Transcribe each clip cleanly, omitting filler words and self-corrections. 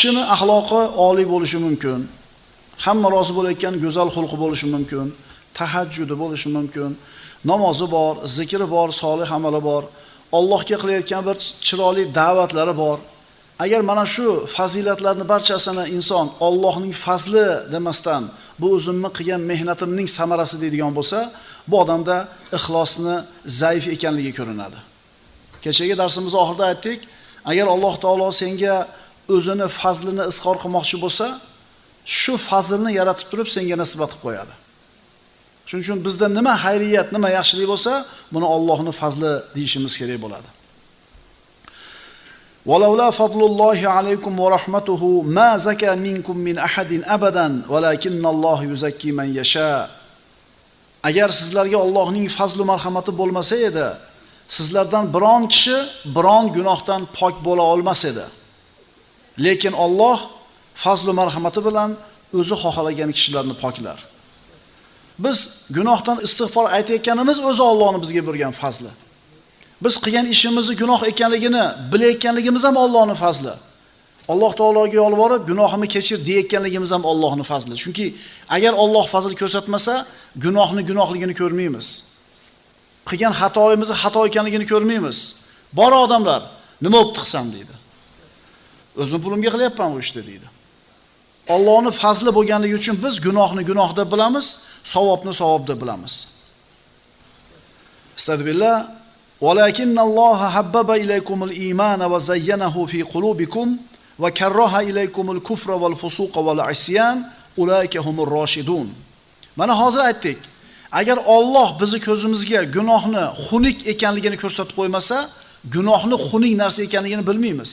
Kishining axloqi oliy bo'lishi mumkin. Hamma rozi bo'layotgan go'zal xulqi bo'lishi mumkin. Tahajjudi bo'lishi mumkin. Namozi bor, zikri bor, solih amali bor. Allohga qilayotgan bir chiroyli da'vatlari bor. Agar mana shu fazilatlarning barchasini inson Allohning fazli demasdan, bu o'zimni qilgan mehnatimning samarasi deydigan bo'lsa, bu odamda ixlosni zaif ekanligi ko'rinadi. Kechagi darsimiz oxirida aytdik, agar Alloh taolo senga o'zini fazlini izhor qilmoqchi bo'lsa, shu fazlni yaratib turib senga nisbat qilib qo'yadi. Shuning uchun bizda nima xayriyat, nima yaxshilik bo'lsa, buni Allohning fazli deyishimiz kerak bo'ladi. Walaula fadlullohi alaykum va rahmatuhu ma zaka minkum min ahadin abadan walakinnallohu yuzakki man yasha. Agar sizlarga Allohning fazli marhamati bo'lmasa edi, sizlardan biron kishi biron gunohdan pok bo'la olmas edi. Lekin Alloh fazli marhamati bilan o'zi xohlagan kishilarni poklar. Biz gunohdan istig'for aytayotganimiz o'zi Allohning bizga bergan fazli. Biz qilgan ishimizni gunoh ekanligini bilayotganligimiz ham Allohning fazli. Alloh taologa yolvorib gunohimni kechir deyotganligimiz ham Allohning fazli. Chunki agar Alloh fazl ko'rsatmasa, gunohligini ko'rmaymiz. Qilgan xatoyimizni xato ekanligini ko'rmaymiz. Bor odamlar, nima bo'pti qilsam deydi. O'zim pulimga qilyapman bu ishni deydi. Allohning fazli bo'lganligi uchun biz gunohni gunoh deb bilamiz, savobni savob deb bilamiz. Astagfirullah. Walakinnalloha habbaba ilaykumul iymana va zayyanahu fi qulubikum va karraha ilaykumul kufra wal fusuqa wal isyan ulaika humur rashidun. Mana hozir aytdik. Agar Alloh bizni ko'zimizga gunohni xunuk ekanligini ko'rsatib qo'ymasa, gunohni xunuk narsa ekanligini bilmaymiz.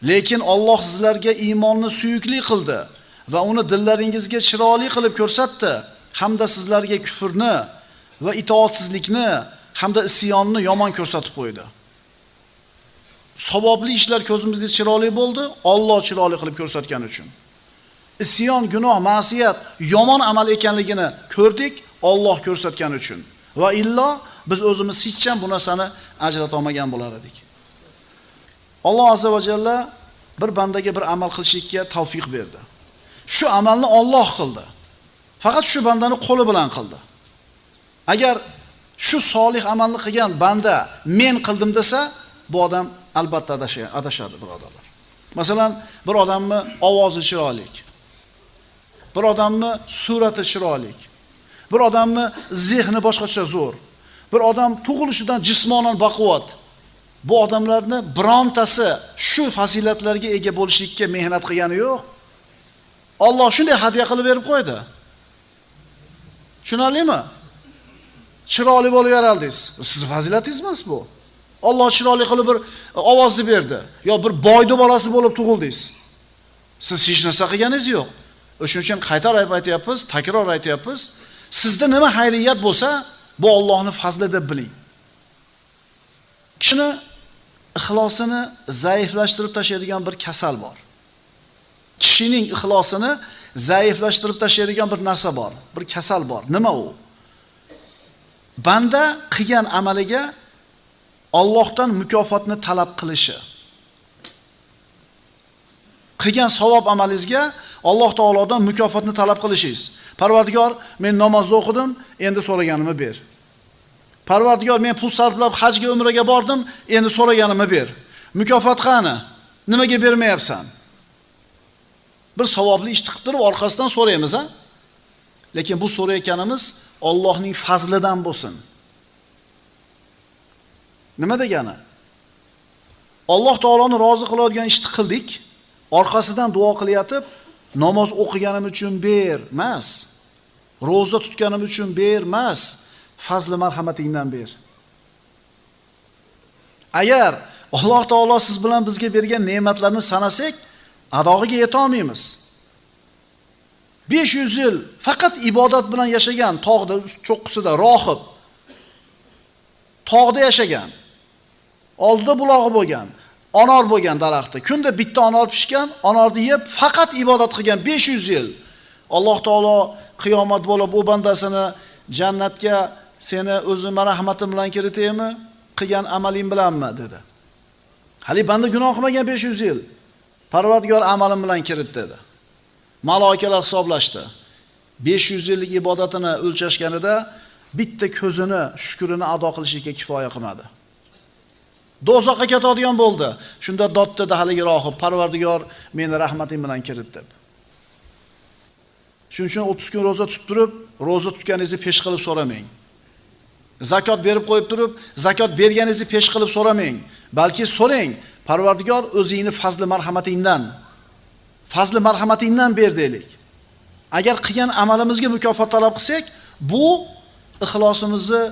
Lekin Alloh sizlarga iymonni suyukli qildi va uni dillaringizga chiroyli qilib ko'rsatdi, hamda sizlarga kufrni va itoatsizlikni hamda isyonni yomon ko'rsatib qo'ydi. Savobli ishlar ko'zimizga chiroyli bo'ldi, Alloh chiroyli qilib ko'rsatgani uchun. Isyon, gunoh, ma'siyat yomon amal ekanligini ko'rdik, Alloh ko'rsatgani uchun. Va illo biz o'zimiz hech ham bu narsani ajrata olmagan bo'lar edik. Alloh azza va jalla bir bandaga bir amal qilishga tavfiq berdi. Shu amalni Alloh qildi. Faqat shu bandani qo'li bilan qildi. Agar shu solih amalni qilgan banda men qildim desa, bu odam albatta adashadi, birodarlar. Masalan, bir odamni ovozi chiroyli, bir odamni surati chiroyli, bir odamni zehni boshqacha zo'r, bir odam tug'ilishidan jismonan baquvvat. Bu odamlarni birontasi shu fazilatlarga ega bo'lishlikka mehnat qilgani yo'q. Alloh shunday hadya qilib berib qo'ydi. Tushunarlimi? Chiroyli bo'lib yaraldingiz. Sizning fazilatingiz emas bu. Alloh chiroyli qilib bir ovozni berdi. Yo bir boyning bolasi bo'lib tug'ildingiz. Siz hech narsa qilganingiz yo'q. O'shuning uchun qaytarib aytyapmiz, takror aytyapmiz. Sizda nima xayriyat bo'lsa, bu Allohning fazli deb biling. Kishini ixlosini zaiflashtirib tashlaydigan bir kasal bor. Kishining ixlosini zaiflashtirib tashlaydigan bir narsa bor, bir kasal bor. Nima u? Banda qilgan amaliga Allohdan mukofotni talab qilishi. Qilgan savob amalingizga Alloh taolodan mukofotni talab qilishingiz. Parvardigor, men namozni o'qidim, endi so'raganimni ber. Parvardigor, men pul sarflab hajga, umraga bordim, endi so'raganimni ber. Mukofot qani? Nimaga bermayapsan? Bir savobli ish qilib turib orqasidan so'raymiz, ha? Lekin bu so'rayotganimiz Allohning fazlidan bo'lsin. Nima degani? Alloh taoloni rozi qiladigan ishni qildik, orqasidan duo qilyatib, namoz o'qiganim uchun ber, emas. Roza tutganim uchun ber, emas. Fazli marhamatingdan ber. Agar Alloh taolo siz bilan bizga bergan ne'matlarni sanasak, adog'iga yeta olmaymiz. 500 yil faqat ibodat bilan yashagan, tog'da cho'qqisida rohib. Tog'da yashagan. Oldida bulog'i bo'lgan, anor bo'lgan daraxti. Kunda bitta anor pishgan, anorni yeb faqat ibodat qilgan 500 yil. Alloh taolo qiyomat bo'lib u bandasini jannatga seni o'zim rahmatim bilan kiritaymi, qilgan amaling bilanmi dedi. Hali banda gunoh qilmagan 500 yil. Parvardigor amalim bilan kirit dedi. Maloikalar hisoblashdi. 500 yillik ibodatini o'lchashganida bitta ko'zini, shukrini ado qilishiga kifoya qilmadi. Do'zaxga ketadigan bo'ldi. Shunda dod dedi haligi rohib, Parvardigor meni rahmating bilan kirit deb. Shuning uchun 30 kun roza tutib turib, roza tutganingizni pesh qilib so'ramang. Zakot berib qo'yib turib, zakot berganingizni pesh qilib so'ramang. Balki so'rang, Parvardigor o'zingni fazli marhamatingdan ber deylik. Agar qilgan amalimizga mukofot talab qilsak, bu ixlosimizni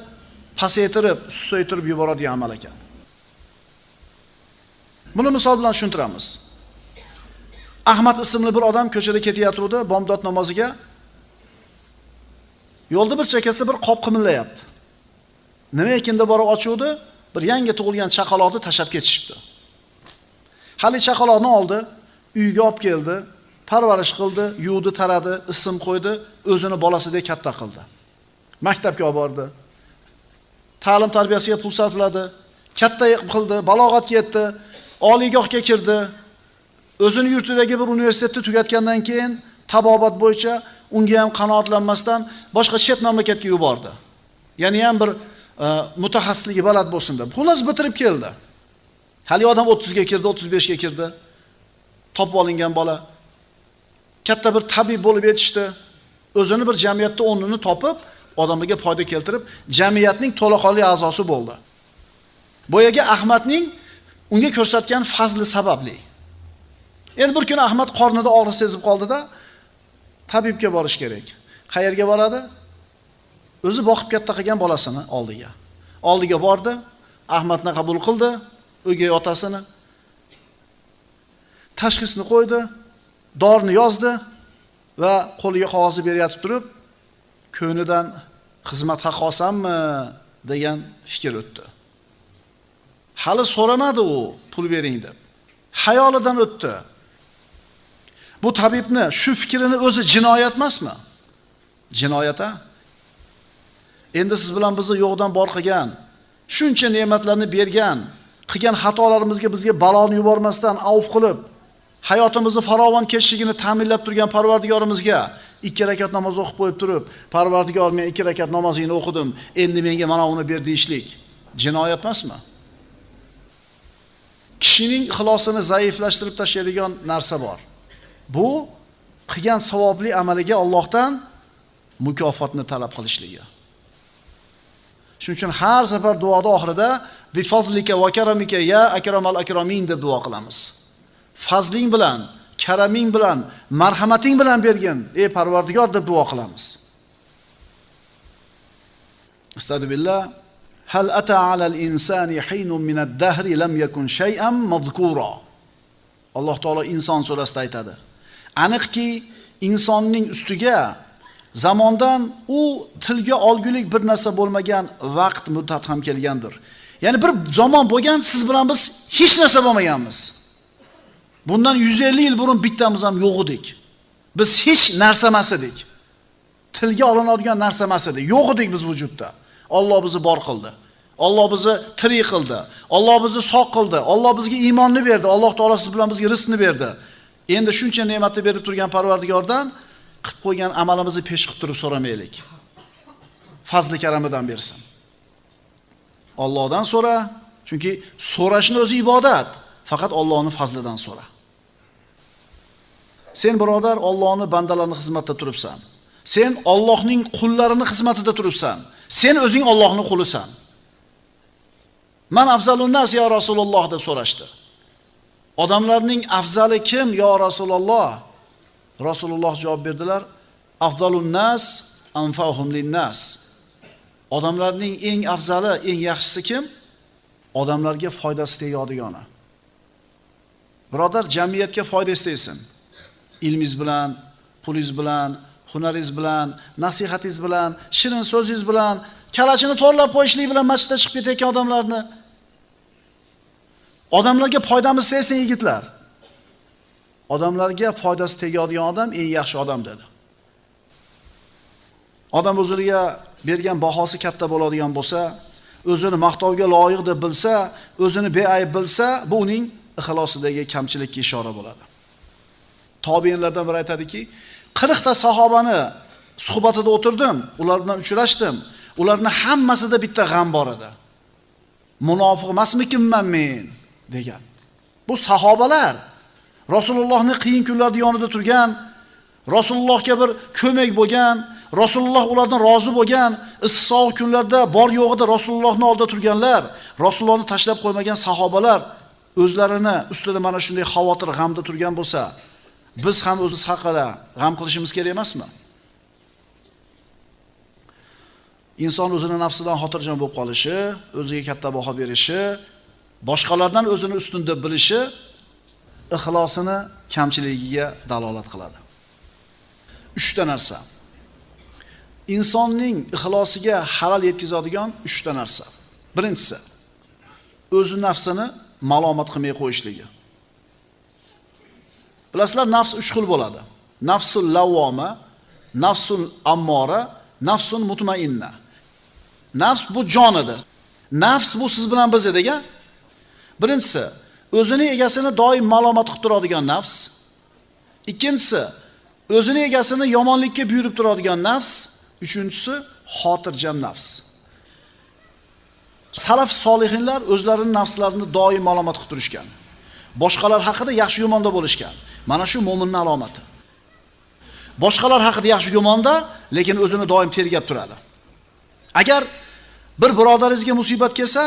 pasaytirib, susaytirib yuboradigan amal ekan. Buni misol bilan tushuntiramiz. Ahmad ismli bir odam ko'chada ketayotgandi bomdod namoziga. Yo'lda bir chekasi bir qop qimillayapti. Nima ekan deb borib ochuvdi, bir yangi tug'ilgan chaqaloqni tashab ketishibdi. Hali chaqaloqni oldi, uyga olib keldi, parvarish qildi, yuvdi, taradi, ism qo'ydi, o'zini bolasidek katta qildi. Maktabga olib bordi. Ta'lim tarbiyasiga pul sarfladi, katta qildi, balog'atga yetdi, oliygohga kirdi. O'zini yurtidagi bir universitetni tugatgandan keyin tabobat bo'yicha unga ham qanoatlanmasdan boshqa chet mamlakatga yubordi. Ya'ni ham bir mutaxassisligi balad bo'lsin deb. Xullas bitirib keldi. Hali odam 30 ga kirdi, 35 ga kirdi. Topib olingan bola. Katta bir tabib bo'lib yetishdi. O'zini bir jamiyatda o'rnini topib, odamlarga foyda keltirib, jamiyatning to'laqonli a'zosi bo'ldi. Boyaga Ahmadning unga ko'rsatgan fazli sababli. Endi bir kun Ahmad qornida og'riq sezib qoldi-da, tabibga borish kerak. Qayerga boradi? O'zi boqib katta qilgan bolasini oldiga. Oldiga bordi, Ahmadni qabul qildi, o'gay otasini. Tashxisni qo'ydi, dorini yozdi va qo'liga qog'ozni berib turib, ko'nidan xizmat haq olsammi degan fikr o'tdi. Hali so'ramadi u pul bering deb. Xayolidan o'tdi. Bu tabibni shu fikrini o'zi jinoyat emasmi? Jinoyat-a? Endi siz bilan bizni yo'qdan bor qilgan, shuncha ne'matlarni bergan, qilgan xatolarimizga bizga baloni yubormasdan avf qilib, hayotimizni farovon kechishligini ta'minlab turgan Parvardigorimizga 2 rakat namoz o'qib qo'yib turib, Parvardigor men 2 rakat namozingni o'qidim, endi menga mana uni ber deyishlik jinoyat emasmi? Kishining ixlosini zaiflashtirib tashlaydigan narsa bor. Bu qilgan savobli amaliga Allohdan mukofotni talab qilishligi. Shuning uchun har safar duoda oxirida bi fazlika va karamika ya akramal akramin deb duo qilamiz. Fazling bilan, karaming bilan, marhamating bilan bergin, ey Parvardigor deb duo qilamiz. Astagfirullah. Hal ata alal insani hinun min ad-dahr lam yakun shay'an madhkura. Alloh taolo inson surasida aytadi. Aniqki insonning ustiga zamondan u tilga olgulik bir narsa bo'lmagan vaqt muddat ham kelgandir. Ya'ni bir zamon bo'lgan, siz bilan biz hech narsa bo'lmaganmiz. Bundan 150 yil burun bittamiz ham yo'q edik. Biz hech narsa emas edik. Tilga olinadigan narsa emas edik. Yo'q edik biz vujudda. Alloh bizni bor qildi. Alloh bizni tirik qildi. Alloh bizni sog' qildi. Alloh bizga iymonni berdi. Alloh taolo siz bilan bizga rizqni berdi. Endi shuncha ne'matni berib turgan Parvardigordan qilib qo'ygan amalimizni pesh qilib turib so'ramaylik. Fazli karamidan bersin. Allohdan so'ra, chunki so'rashning o'zi ibodat. Faqat Allohning fazlidan so'ra. Sen birodar Allohning bandalarining xizmatida turibsan. Sen Allohning qullarining xizmatida turibsan. Sen o'zing Allohning qulisan. Man afzalun nas ya Rasululloh deb so'rashdi. Odamlarning afzali kim yo Rasululloh? Rasululloh javob berdilar: Afzalun nas anfa'uhum lin-nas. Odamlarning eng afzali, eng yaxshisi kim? Odamlarga foydasi tegadigani. Birodar, jamiyatga foydasi tegsin. Ilmingiz bilan, pulingiz bilan, hunaringiz bilan, nasihatingiz bilan, shirin so'zingiz bilan, kalachini to'rlab qo'yishlik bilan masjidga chiqib ketayotgan odamlarni odamlarga foydamiz tegsin yigitlar. Odamlarga foydasi tegadigan odam eng yaxshi odam dedi. Odam o'ziga bergan bahosi katta bo'ladigan bo'lsa, o'zini maqtovga loyiq deb bilsa, o'zini beayb bilsa, bu uning ixlosidagi kamchilikka ishora bo'ladi. Tobiinlardan biri aytadiki, 40 ta sahobani suhbatida o'tirdim, ular bilan uchrashdim. Ularning hammasida bitta g'am bor edi. Munofiq emasmikinman men degan. Bu sahobalar Rasulullohning qiyin kunlarda yonida turgan, Rasulullohga bir ko'mak bo'lgan, Rasululloh ulardan rozi bo'lgan, issiq kunlarda bor yo'g'ida Rasulullohning oldida turganlar, Rasulullohni tashlab qo'ymagan sahobalar o'zlarini ustida mana shunday xavotir, g'amda turgan bo'lsa, biz ham o'zimiz haqida g'am qilishimiz kerak emasmi? Inson o'zini nafsidan xotirjam bo'lib qolishi, o'ziga katta baho berishi, boshqalardan o'zini ustun deb bilishi ixlosini kamchiligiga dalolat qiladi. 3 ta narsa. Insonning ixlosiga xalal yetkazadigan 3 ta narsa. Birinchisi, o'zi nafsini malomat qilmay qo'yishligi. Bilasizlar, nafs 3 xil bo'ladi. Nafsul lavvoma, nafsul ammora, nafsun mutmainna. Nafs bu jon edi. Nafs bu siz bilan biz ediga. Birinchisi, o'zini egasini doim malomat qilib turadigan nafs. Ikkinchisi, o'zini egasini yomonlikka buyurib turadigan nafs. Uchinchisi, xotirjam nafs. Salaf solihinlar o'zlarining nafslarini doim malomat qilib turishgan. Boshqalar haqida yaxshi yomonda bo'lishgan. Mana shu mo'minning alomati. Boshqalar haqida yaxshi yomonda, lekin o'zini doim tergab turadi. Agar bir birodaringizga musibat kelsa,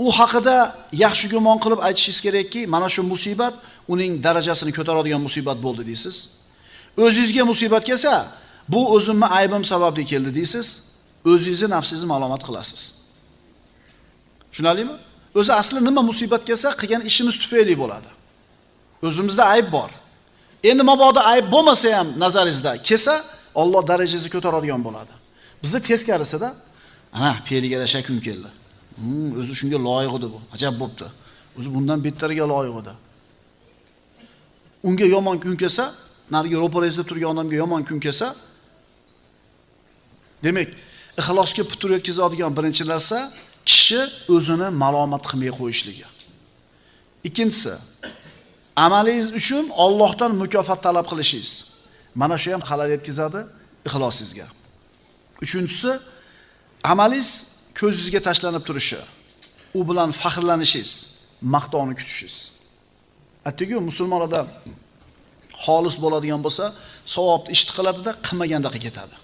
u haqida yaxshi gumon qilib aytishingiz kerakki, mana shu musibat uning darajasini ko'taradigan musibat bo'ldi deysiz. O'zingizga musibat kelsa, bu o'zimning aybim sababli keldi deysiz. O'zingizni nafsingizni ma'lumot qilasiz. Tushunarlimi? O'zi asli nima musibat kelsa, qilgan ishimiz tufayli bo'ladi. O'zimizda ayb bor. Endi mabodo ayb bo'lmasa ham nazaringizda kelsa, Alloh darajangizni ko'taradigan bo'ladi. Bizda teskarisida, ana peliga yarasha kun keldi. O'zi shunga loyiq edi bu. Ajab bo'pti. O'zi bundan bettariga loyiq edi. Unga yomon kun kelsa, nariga ro'parangizda turgan odamga yomon kun kelsa, demak, ixlosga putur yetkazadigan birinchi narsa kishi o'zini malomat qilmay qo'yishligi. Ikkinchisi, amalingiz uchun Allohdan mukofot talab qilishingiz. Mana shu ham xalal yetkazadi ixlosingizga. Uchinchisi, amalingiz ko'zingizga tashlanib turishi, u bilan faxrlanishingiz, maqtovni kutishingiz. Atigi musulmon odam xolis bo'ladigan bo'lsa, savobni ishti qiladi-da, qilmaganda ketadi.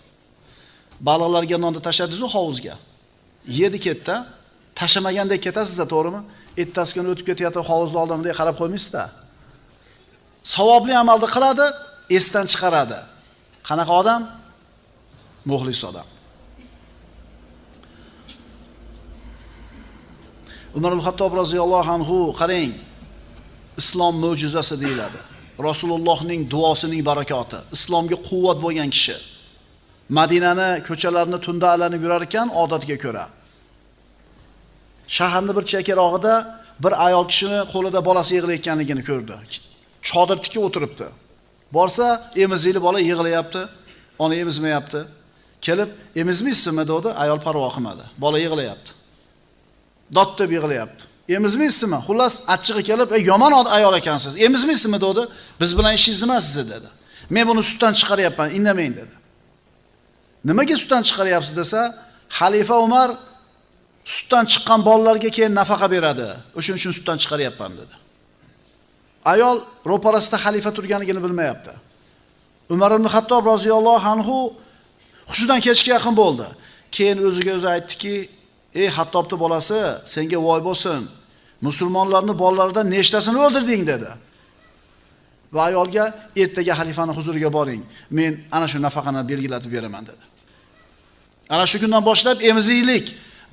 Baliqlarga nonni tashladingiz hovuzga. Yedi ketdi, tashamaganda ketasiz-da, to'g'rimi? Ertasi kuni o'tib ketayotib hovuzda oldimda qarab qo'ymaysiz-da. Savobli amalni qiladi, esdan chiqaradi. Qanaqa odam? Muxlis odam. Umar al-Xattob roziyallohu anhu qarang, islom mo'jizasi deyiladi. Rasulullohning duosining barakoti, islomga quvvat bo'lgan kishi. Madinani ko'chalarini tunda alanib yurar ekan, odatiga ko'ra. Shaharning bir chekarog'ida bir ayol kishini qo'lida bolasi yig'layotganligini ko'rdi. Chodir tikib o'tiribdi. Borsa, emizili bola yig'layapti, ona emizmayapti. Kelib, emizmaysizmi dedi, ayol parvo qilmadi. Bola yig'layapti. Dod deb yig'layapti. Emizmaysizmi? Xullas, achchig'i kelib, yomon ayol ekansiz. Emizmaysizmi dedi. Biz bilan ishingiz nima siz dedi. Men buni sutdan chiqaryapman, indamang dedi. Nimaga sutdan chiqaryapsiz desa, xalifa Umar sutdan chiqqan bolalarga keyin nafaqa beradi. O'shuning uchun sutdan chiqaryapman dedi. Ayol ro'parasida xalifa turganligini bilmayapti. Umar ibn Xattob roziyallohu anhu hushidan ketishga yaqin bo'ldi. Keyin o'ziga o'zi aytdiki, "Ey Xattobning bolasi, senga voy bo'lsin. Musulmonlarning bolalaridan nechtasini o'ldirding?" dedi. Va ayolga ertaga xalifaning huzuriga boring. Men ana shu nafaqani belgilatib beraman dedi. Ana shu kundan boshlab emiziklik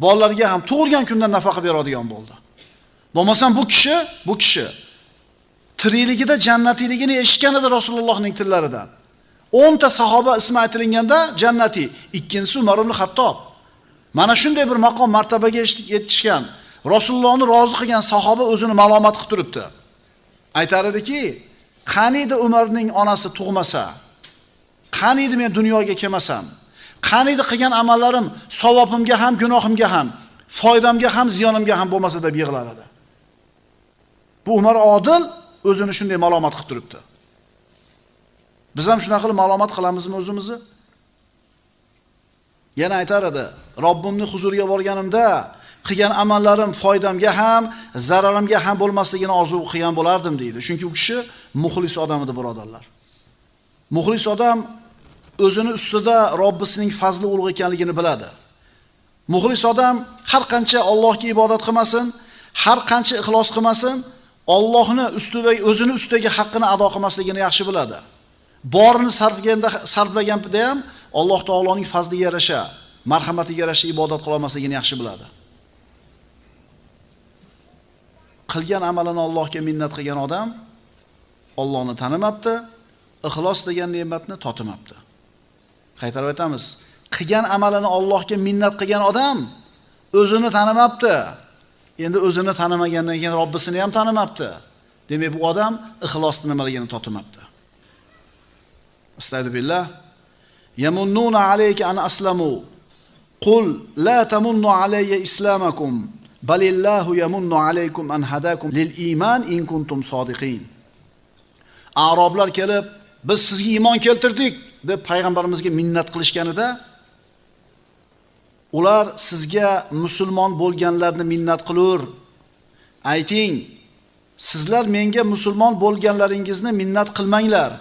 bolalarga ham tug'ilgan kundan nafaqa beradigan bo'ldi. Bo'lmasam bu kishi tirikligida jannatiyligini eshitgan edi Rasulullohning tillaridan. 10 ta sahoba ismi aytilganda jannati, ikkinchisi Umar ibn Xattob. Mana shunday bir maqom martabaga yetishgan, Rasulullohni rozi qilgan sahoba o'zini malomat qilib turibdi. Aytar ediki, qaniydi Umarning onasi tug'masa, qaniydi men dunyoga kelmasam, qaniydi qilgan amallarim savobimga ham, gunohimga ham foydamga ham ziyonimga ham bo'lmasa deb yig'lar edi. Bu Umar odil o'zini shunday ma'lumot qilib turibdi. Biz ham shunaqa qilib ma'lumot qilamizmi o'zimizni? Yana aytar edi, Robbimning huzuriga borganimda qilgan amallarim foydamga ham, zararimga ham bo'lmasligini orzu qilgan bo'lardim deydi. Chunki u kishi muxlis odam edi, birodarlar. Muxlis odam o'zini ustida Robbisining fazli ulug' ekanligini biladi. Muxlis odam har qancha Allohga ibodat qilmasin, har qancha ixlos qilmasin, Allohni ustidagi o'zini ustidagi haqqini ado qilmasligini yaxshi biladi. Borini sarflaganda ham Alloh taoloning fazliga yarasha, marhamatiga yarasha ibodat qila olmasligini yaxshi biladi. Qilgan amalini Allohga minnat qilgan odam Allohni tanimabdi, ixlos degan ne'matni totmabdi. Qaytarib aytamiz, qilgan amalini Allohga minnat qilgan odam o'zini tanimabdi. Endi o'zini tanimagandan keyin Robbisini ham tanimabdi. Demak, bu odam ixlosning nimaligini totmabdi. Astagfirullah. Yamunnuna alayka an aslamu. Qul la tamunnu alayya islamakum, balillahu yamunnu alaykum an hadakum lil iman in kuntum sodiqin. Arablar kelib, biz sizga iymon keltirdik deb payg'ambarimizga minnat qilishganida, ular sizga musulmon bo'lganlarni minnat qilur. Ayting, sizlar menga musulmon bo'lganlaringizni minnat qilmanglar.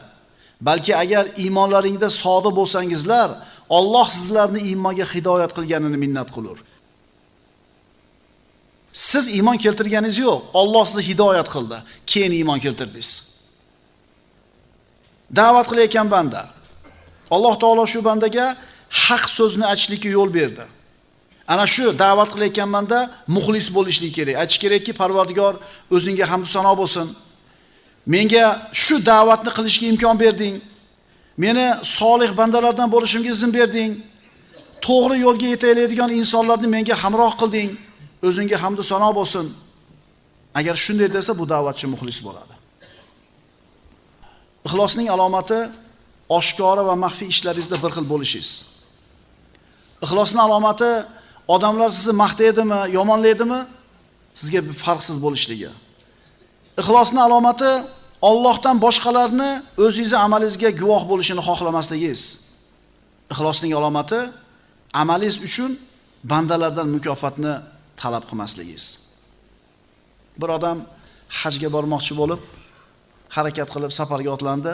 Balki agar iymonlaringda sodiq bo'lsangizlar, Alloh sizlarni iymonga hidoyat qilganini minnat qilur. Siz iymon keltirganingiz yo'q, Alloh sizni hidoyat qildi, keyin iymon keltirdingiz. Da'vat qilayotgan banda, Alloh taolo shu bandaga haq so'zni aytishlikka yo'l berdi. Ana shu da'vat qilayotgan banda muxlis bo'lishlik kerak. Aytish kerakki, Parvardigor, o'zingga hamd sano bo'lsin. Menga shu da'vatni qilishga imkon berding. Meni solih bandalardan bo'lishimga izn berding. To'g'ri yo'lga yetaydigan insonlarni menga hamroh qilding. O'zingga hamd sano bo'lsin. Agar shunday desa, bu da'vatchi muxlis bo'ladi. Ixlosning alomati oshkora va maxfiy ishlaringizda bir xil bo'lishingiz. Ixlosning alomati odamlar sizni maqtaydimi, yomonlaydimi, sizga bir farqsiz bo'lishligi. Ixlosning alomati Allohdan boshqalarni o'zingizning amalingizga guvoh bo'lishini xohlamasligingiz. Ixlosning alomati amalingiz uchun bandalardan mukofotni talab qilmasligingiz. Bir odam hajga bormoqchi bo'lib, harakat qilib safarga otlandi.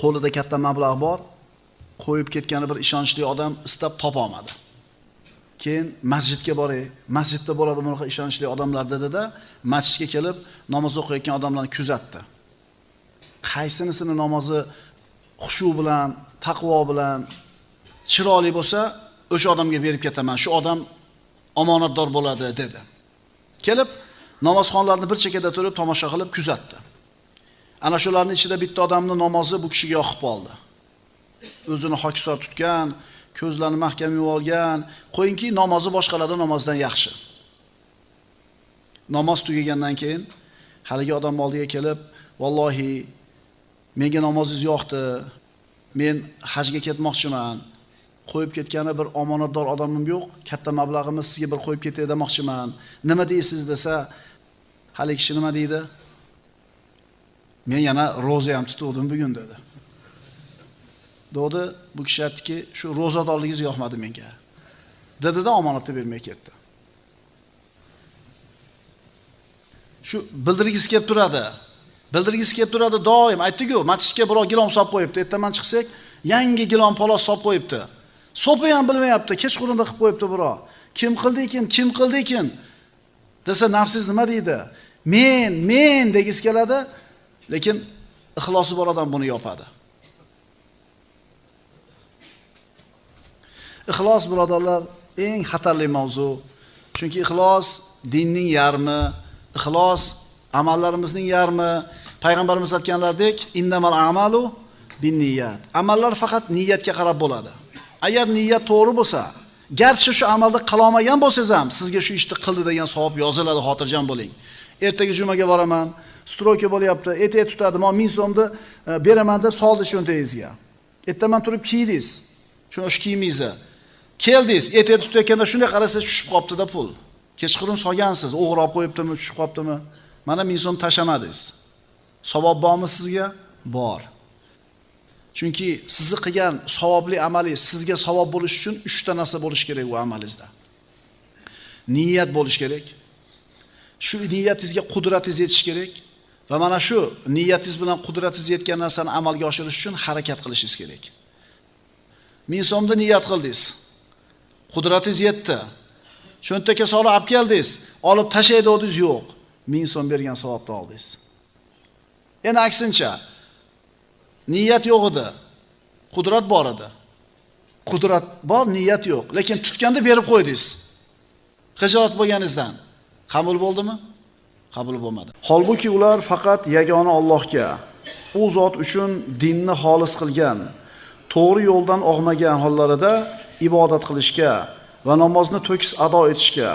Qo'lida katta mablag' bor, qo'yib ketgani bir ishonchli odam istab topa olmadi. Keyin masjidga boray, masjidda bo'ladi bunaqa ishonchli odamlar dedi-da, masjidga kelib namoz o'qiyotgan odamlarni kuzatdi. Qaysinisini namozi xushu bilan, taqvo bilan chiroyli bo'lsa, o'sha odamga berib ketaman, shu odam omonatdor bo'ladi dedi. Kelib namozxonlarni bir chekkada turib tomosha qilib kuzatdi. Ana shularning ichida bitta odamning namozi bu kishiga yoqib qoldi. O'zini hokisor tutgan, ko'zlarini mahkam yumib olgan, qo'yingki namozi boshqalardan namozdan yaxshi. Namoz tugagandan keyin haligi odam oldiga kelib, "Vallohi menga namozingiz yoqdi. Men hajga ketmoqchiman. Qo'yib ketgani bir omonatdor odamim yo'q. Katta mablag'imni sizga bir qo'yib ketay demoqchiman. Nima deysiz?" desa, haligi kishi nima deydi? "Men yana roza ham tutuvdim bugun" dedi. Dedi, bu kishi aytdiki, "Shu rozadorligingiz yoqmadi menga." Dedi-da omonatni bermay ketdi. Shu bildirgisi kelib turadi. Bildirgisi kelib turadi doim. Aytdi-ku, masjidga birov gilom solib qo'yibdi. Ertaman chiqsak, yangi gilom polos solib qo'yibdi. So'pi ham bilmayapti, kechqurunda qilib qo'yibdi birov. Kim qildi ekan? Kim qildi ekan? Desa nafsiz nima deydi? Men degisi keladi, lekin ixlosi bor odam buni yopadi. Ixlos, birodarlar, eng xatarli mavzu. Chunki ixlos dinning yarmi, ixlos amallarimizning yarmi. Payg'ambarimiz aytganlaridek, innamal a'malu binniyat. Amallar faqat niyatga qarab bo'ladi. Agar niyat to'g'ri bo'lsa, garchi shu amalni qila olmagan bo'lsangiz ham, sizga shu ishni qildi degan savob yoziladi, xotirjam bo'ling. Ertaga jumaga boraman, stroyka bo'lyapti, etek tutadi, men 1000 so'mni beraman deb soldi cho'ntagingizga. Ertaman turib kiydingiz. Shu kiyimingizni. Keldingiz, ertaga tutayotganda shunday qarasangiz tushib qopti-da pul. Kechqurun solgansiz, o'g'ri olib qo'yibdimi, tushib qoptimi? Mana 1000 so'm tashamadingiz. Savob bormi sizga? Bor. Chunki sizni qilgan savobli amalingiz sizga savob bo'lish uchun 3 ta narsa bo'lish kerak bu amalingizda. Niyat bo'lish kerak. Shu niyatingizga qudratingiz yetish kerak va mana shu niyatingiz bilan qudratingiz yetgan narsani amalga oshirish uchun harakat qilishingiz kerak. 1000 so'mni niyat qildingiz. Qudratingiz yetdi. Cho'ntakka solib olib keldingiz, olib tashlaydi o'dingiz yo'q. 1000 so'm bergan savobni oldingiz. Endi aksincha, niyat yo'q edi. Qudrat bor edi. Qudrat bor, niyat yo'q, lekin tutganda berib qo'ydingiz. Xijolat bo'lganingizdan qabul bo'ldimi? Qabul bo'lmadi. Holbuki ular faqat yagona Allohga, u zot uchun dinni xolis qilgan, to'g'ri yo'ldan og'magan hollarida ibodat qilishga va namozni to'kis ado etishga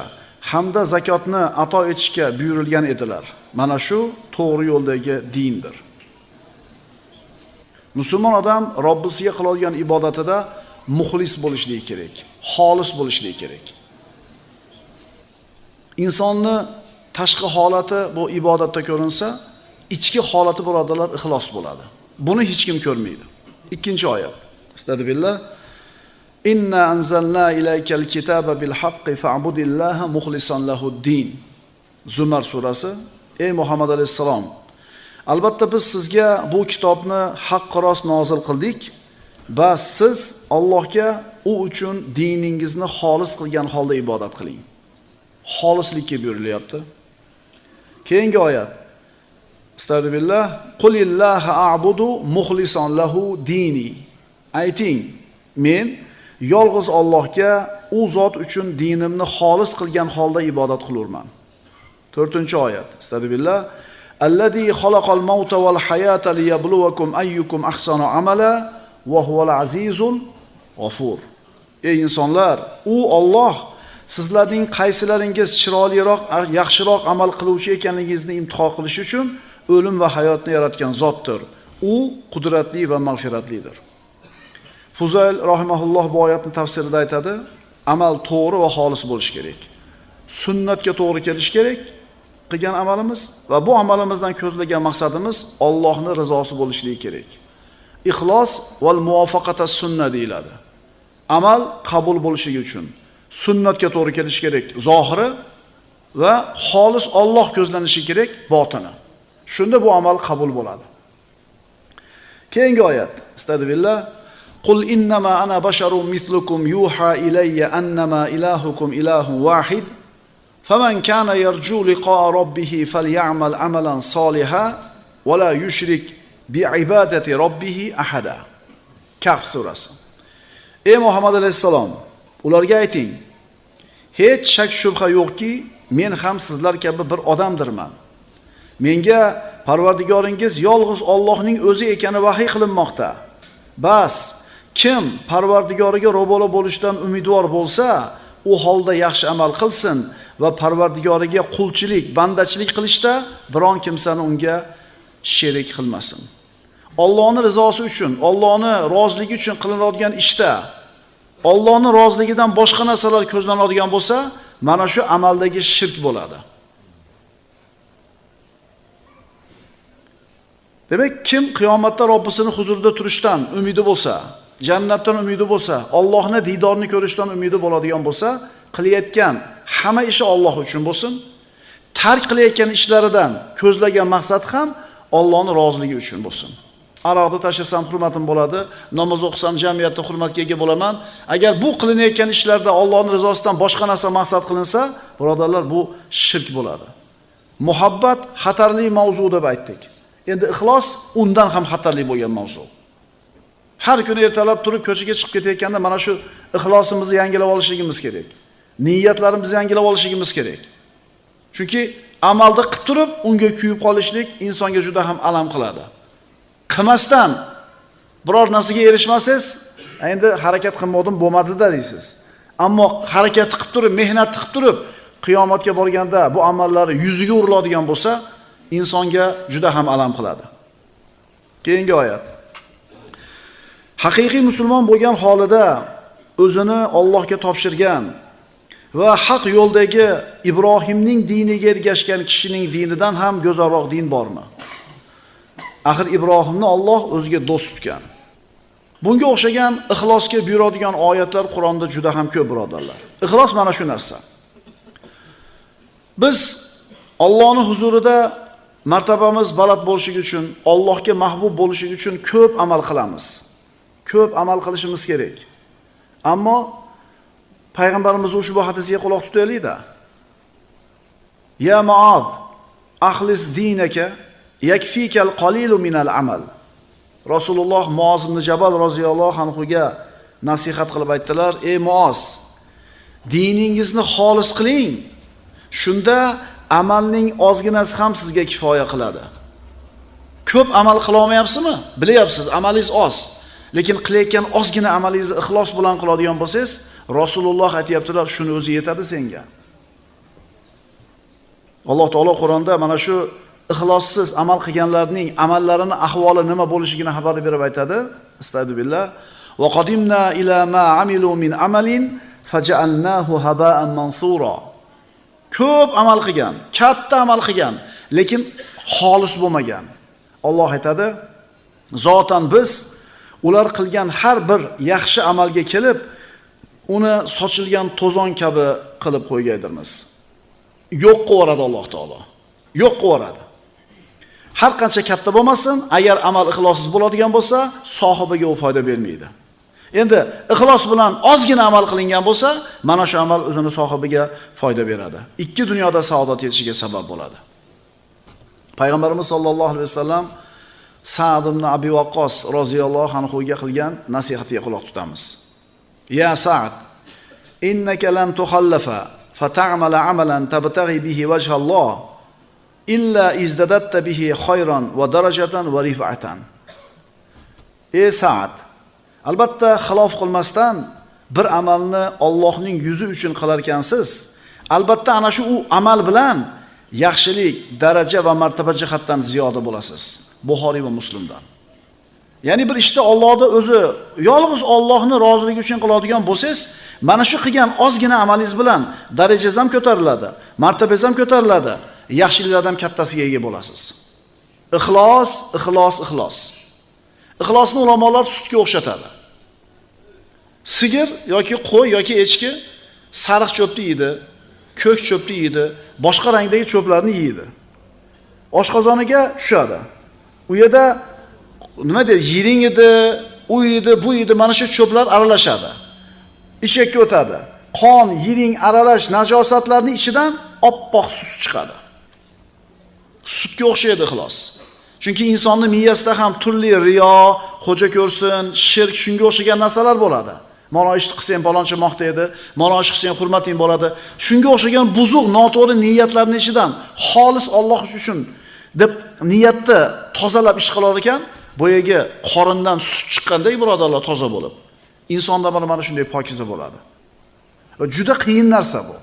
hamda zakotni ato etishga buyurilgan edilar. Mana shu to'g'ri yo'ldagi dindir. Musulmon odam Robbisiga qiladigan ibodatida muxlis bo'lishligi kerak, xolis bo'lishligi kerak. Insonni tashqi holati bu ibodatda ko'rinsa, ichki holati birodarlar ixlos bo'ladi. Buni hech kim ko'rmaydi. Ikkinchi oyat. Astagfirullah. Inna anzalna ilaykal kitaba bil haqqi fa'budillaha muxlisan lahud-din. Zumar surasi. Ey Muhammad alayhisalom, albatta biz sizga bu kitobni haqqa rost nozil qildik. Bas siz Allohga u uchun diningizni xolis qilgan holda ibodat qiling. Xolislikka buyurilyapti. Keyingi oyat. Astagfirullah. Qulillaha a'budu muxlisan lahu dini. Ayting, men yolg'iz Allohga u zot uchun dinimni xolis qilgan holda ibodat qilurman. 4-oyat. Astagfirullah. Allazi xalaqal mauta wal hayata liyabluwakum ayyukum ahsanu amala va huval azizul g'afur. Ey insonlar, u Alloh sizlarning qaysilaringiz chiroyliroq, yaxshiroq amal qiluvchi ekanligingizni imtihon qilish uchun o'lim va hayotni yaratgan zotdir. U qudratli va mag'firatlidir. Fuzayl rahimahulloh bu oyatning tafsirida aytadi, amal to'g'ri va xolis bo'lish kerak. Sunnatga to'g'ri kelish kerak qilgan amalimiz va bu amalimizdan ko'zlagan maqsadimiz Allohning rizosi bo'lishligi kerak. Ixlos val muvafaqatas sunna deyiladi. Amal qabul bo'lishligi uchun sunnatga to'g'ri kelish kerak zohiri va xolis Alloh ko'zlanishi kerak botini. Shunda bu amal qabul bo'ladi. Keyingi oyat. Astagfirullah. Qul innama ana basharun mislukum yuha ilayya annama ilahukum ilahun wahid. Faman kana yarju liqa'a rabbih falyamal amalan salihan wa la yushrik bi'ibadati rabbih ahada. Kahf surasi. Ey Muhammad alayhisalom, ularga ayting, hech shak shubha yo'qki, men ham sizlar kabi bir odamdirman. Menga Parvardigoringiz yolg'iz Allohning o'zi ekani vahiy qilinmoqda. Bas, kim Parvardigoriga ro'bolo bo'lishdan umidvor bo'lsa, u holda yaxshi amal qilsin va Parvardigoriga qulchilik, bandachilik qilishda biron kimsani unga sherik qilmasin. Allohning rizosi uchun, Allohning roziligi uchun qilinadigan ishda Allohning roziligidan boshqa narsalar ko'zlanadigan bo'lsa, mana shu amaldagi shirk bo'ladi. Demak, kim qiyomatda Robbisining huzurida turishdan umidi bo'lsa, jannatdan umidi bo'lsa, Allohning diydorini ko'rishdan umidi bo'ladigan bo'lsa, qilayotgan hamma ishi Alloh uchun bo'lsin. Tark qilayotgan ishlaridan ko'zlagan maqsad ham Allohning roziligi uchun bo'lsin. Aroqni tashlasam hurmatim bo'ladi, namoz o'qisam jamiyatda hurmatga ega bo'laman. Agar bu qilinayotgan ishlarda Allohning rizosidan boshqa narsa maqsad qilinsa, birodarlar, bu shirk bo'ladi. Muhabbat xatarli mavzu deb aytdik. Endi ixlos undan ham xatarli bo'lgan mavzu. Har kuni ertalab turib ko'chaga chiqib ketayotganda mana shu ixlosimizni yangilab olishligimiz kerak. Niyatlarimizni yangilab olishligimiz kerak. Chunki amalda qilib turib unga kuyib qolishlik insonga juda ham alam qiladi. Qilmasdan biror narsaga erishmasangiz, endi harakat qilmodim bo'lmadi-da deysiz. Ammo harakat qilib turib, mehnat qilib turib, qiyomatga borganda bu amallari yuziga uriladigan bo'lsa, insonga juda ham alam qiladi. Keyingi oyat. Haqiqiy musulmon bo'lgan holida o'zini Allohga topshirgan va haq yo'ldagi Ibrohimning diniga ergashgan kishining dinidan ham go'zalroq din bormi? Axir Ibrohimni Alloh o'ziga do'st tutgan. Bunga o'xshagan ixlosga buyuradigan oyatlar Qur'onda juda ham ko'p, birodarlar. Ixlos mana shu narsa. Biz Allohning huzurida martabamiz baland bo'lishi uchun, Allohga mahbub bo'lishi uchun ko'p amal qilamiz. Ko'p amal qilishimiz kerak. Ammo payg'ambarimiz ushbu hadisiga quloq tutaylik-da. Ya Muaz, axlis dinaka yakfikal qalilu minal amal. Rasululloh Muaz ibn Jabal roziyallohu anhuga nasihat qilib aytdilar: "Ey Muaz, diningizni xolis qiling. Shunda amalning ozginasi ham sizga kifoya qiladi." Ko'p amal qila olmayapsizmi? Bilyapsiz, amalingiz oz. Lekin qilayotgan ozgina amalingizni ixlos bilan qiladigan bo'lsangiz, Rasululloh aytayaptilar, shuni o'zi yetadi senga. Alloh taolo Qur'onda mana shu ixlossiz amal qilganlarning amallarini ahvoli nima bo'lishigini xabar berib aytadi. Astagfirullah. Va qadimna ila ma amilu min amalin faj'alnahu haba'an mansura. Ko'p amal qilgan, katta amal qilgan, lekin xolis bo'lmagan. Alloh aytadi, zotan biz ular qilgan har bir yaxshi amalga kelib, uni sochilgan to'zon kabi qilib qo'ygaydirmiz. Yo'q qilib Alloh taolo. Yo'q qilib. Har qancha katta bo'lmasin, agar amal ixlossiz bo'ladigan bo'lsa, sohibiga u foyda bermaydi. Endi ixlos bilan ozgina amal qilingan bo'lsa, mana shu amal o'zini sohibiga foyda beradi. Ikki dunyoda saodat yetishiga sabab bo'ladi. Payg'ambarimiz sollallohu alayhi vasallam Sa'd ibn Abi Waqqos roziyallohu anhu ga qilgan nasihatiga quloq tutamiz. Ya Sa'd, innaka lan tukhallafa fata'mala amalan tabtaghi bihi wajha Allah illa izdadatta bihi khayran va darajatan va rif'atan. Ey Sa'd, albatta xilof qilmasdan bir amalni Allohning yuzi uchun qilar ekansiz. Albatta ana shu amal bilan yaxshilik, daraja va martaba jihatdan ziyoda bo'lasiz. Buxoriy va Muslimdan. Ya'ni bir ishda Allohning o'zi, yolg'iz Allohning roziligi uchun qiladigan bo'lsangiz, mana shu qilgan ozgina amalingiz bilan darajangiz ham ko'tariladi, martabangiz ham ko'tariladi, yaxshiliklardan kattasiga ega bo'lasiz. Ixlos, ixlos, ixlos. Ixlosni ulamolar sutga o'xshatadi. Sigir yoki qo'y yoki echki sariq cho'pni yeydi, ko'k cho'pni yeydi, boshqa rangdagi cho'plarni yeydi. Oshqozoniga tushadi. U yerda nima deydi, yiring edi, u edi, bu edi, mana shu cho'plar aralashadi. Ichakka o'tadi. Qon, yiring aralash najosatlarning ichidan oppoq sut chiqadi. Sutga o'xshaydi ixlos. Chunki insonning miyasida ham turli riyo, xo'ja ko'rsin, shirk, shunga o'xshagan narsalar bo'ladi. Mana ish qilsang palonchi maqtaydi, mana ish qilsang hurmating bo'ladi. Shunga o'xshagan buzuq, noto'g'ri niyatlarning ichidan xolis Alloh uchun deb niyatni tozalab ish qilar ekan, boyaga qorindan sut chiqqandek birodarlar toza bo'lib, insonda mana shunday pokiza bo'ladi. Va juda qiyin narsa bu.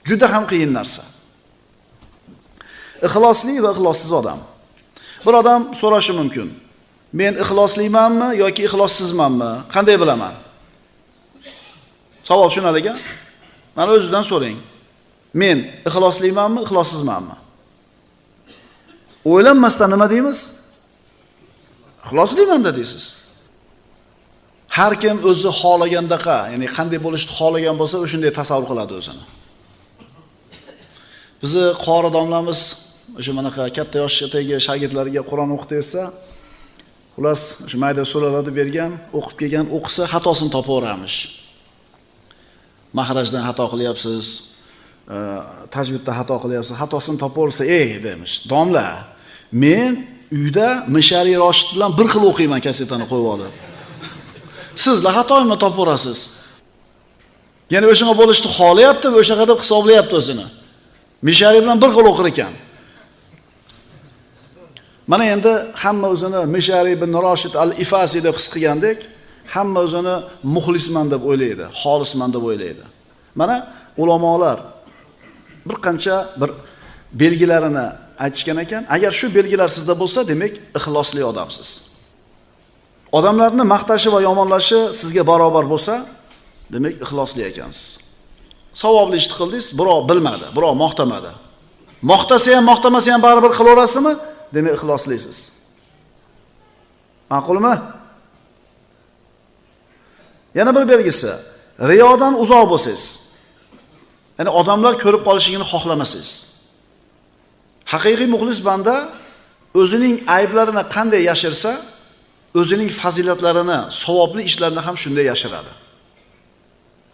Juda ham qiyin narsa. Ixlosli va ixlossiz odam. Bir odam so'rashi mumkin. Men ixloslimanmi yoki ixlossizmanmi? Qanday bilaman? Savol tushunarliga? Mana o'zingizdan so'rang. Men ixloslimanmi, ixlossizmanmi? O'ylanmasdan nima deymiz? Ixlosliman deysiz. Har kim o'zi xohlagandaqa, ya'ni qanday bo'lishni xohlagan bo'lsa, o'shunday tasavvur qiladi o'zini. Bizni qori domlamiz o'sha manaqa katta yoshdagi shogirdlarga Qur'on o'qitsa, xullas o'sha mayda suralarni bergan, o'qib kelgan, o'qisa xatosini topaveramish. Mahrajdan xato qilyapsiz, tajvidda xato qilyapsiz, xatosini topaversa, demiş. Domla, men uyda Mishari Roshid bilan bir xil o'qiyman, kasetani qo'yib olib. Sizlar xatoyimni topaverasiz. Ya'ni o'shanga bo'lishni xohlayapti va o'sha qadar hisoblayapti o'zini. Mishari bilan bir xil o'qir ekan. Mana endi hamma o'zini Mishari ibn Roshid al-Ifasi deb his qilgandek, hamma o'zini muxlisman deb o'ylaydi, xolisman deb o'ylaydi. Mana ulamolar bir qancha bir belgilarini aytishgan ekan. Agar shu belgilar sizda bo'lsa, demak ixlosli odamsiz. Odamlarni maqtashi va yomonlashi sizga barobar bo'lsa, Demak, ixlosli ekansiz. Savobli ishni qildingiz, birov bilmadi, birov maqtamadi. Maqtasa ham, maqtamasa ham baribir qilaverasizmi? Demak, ixloslisiz. Ma'qulmi? Yana bir belgisi, riyodan uzoq bo'lsangiz. Ya'ni odamlar ko'rib qolishini xohlamasangiz. Haqiqiy muxlis banda o'zining ayblarini qanday yashirsa, o'zining fazilatlarini, savobli ishlarini ham shunday yashiradi.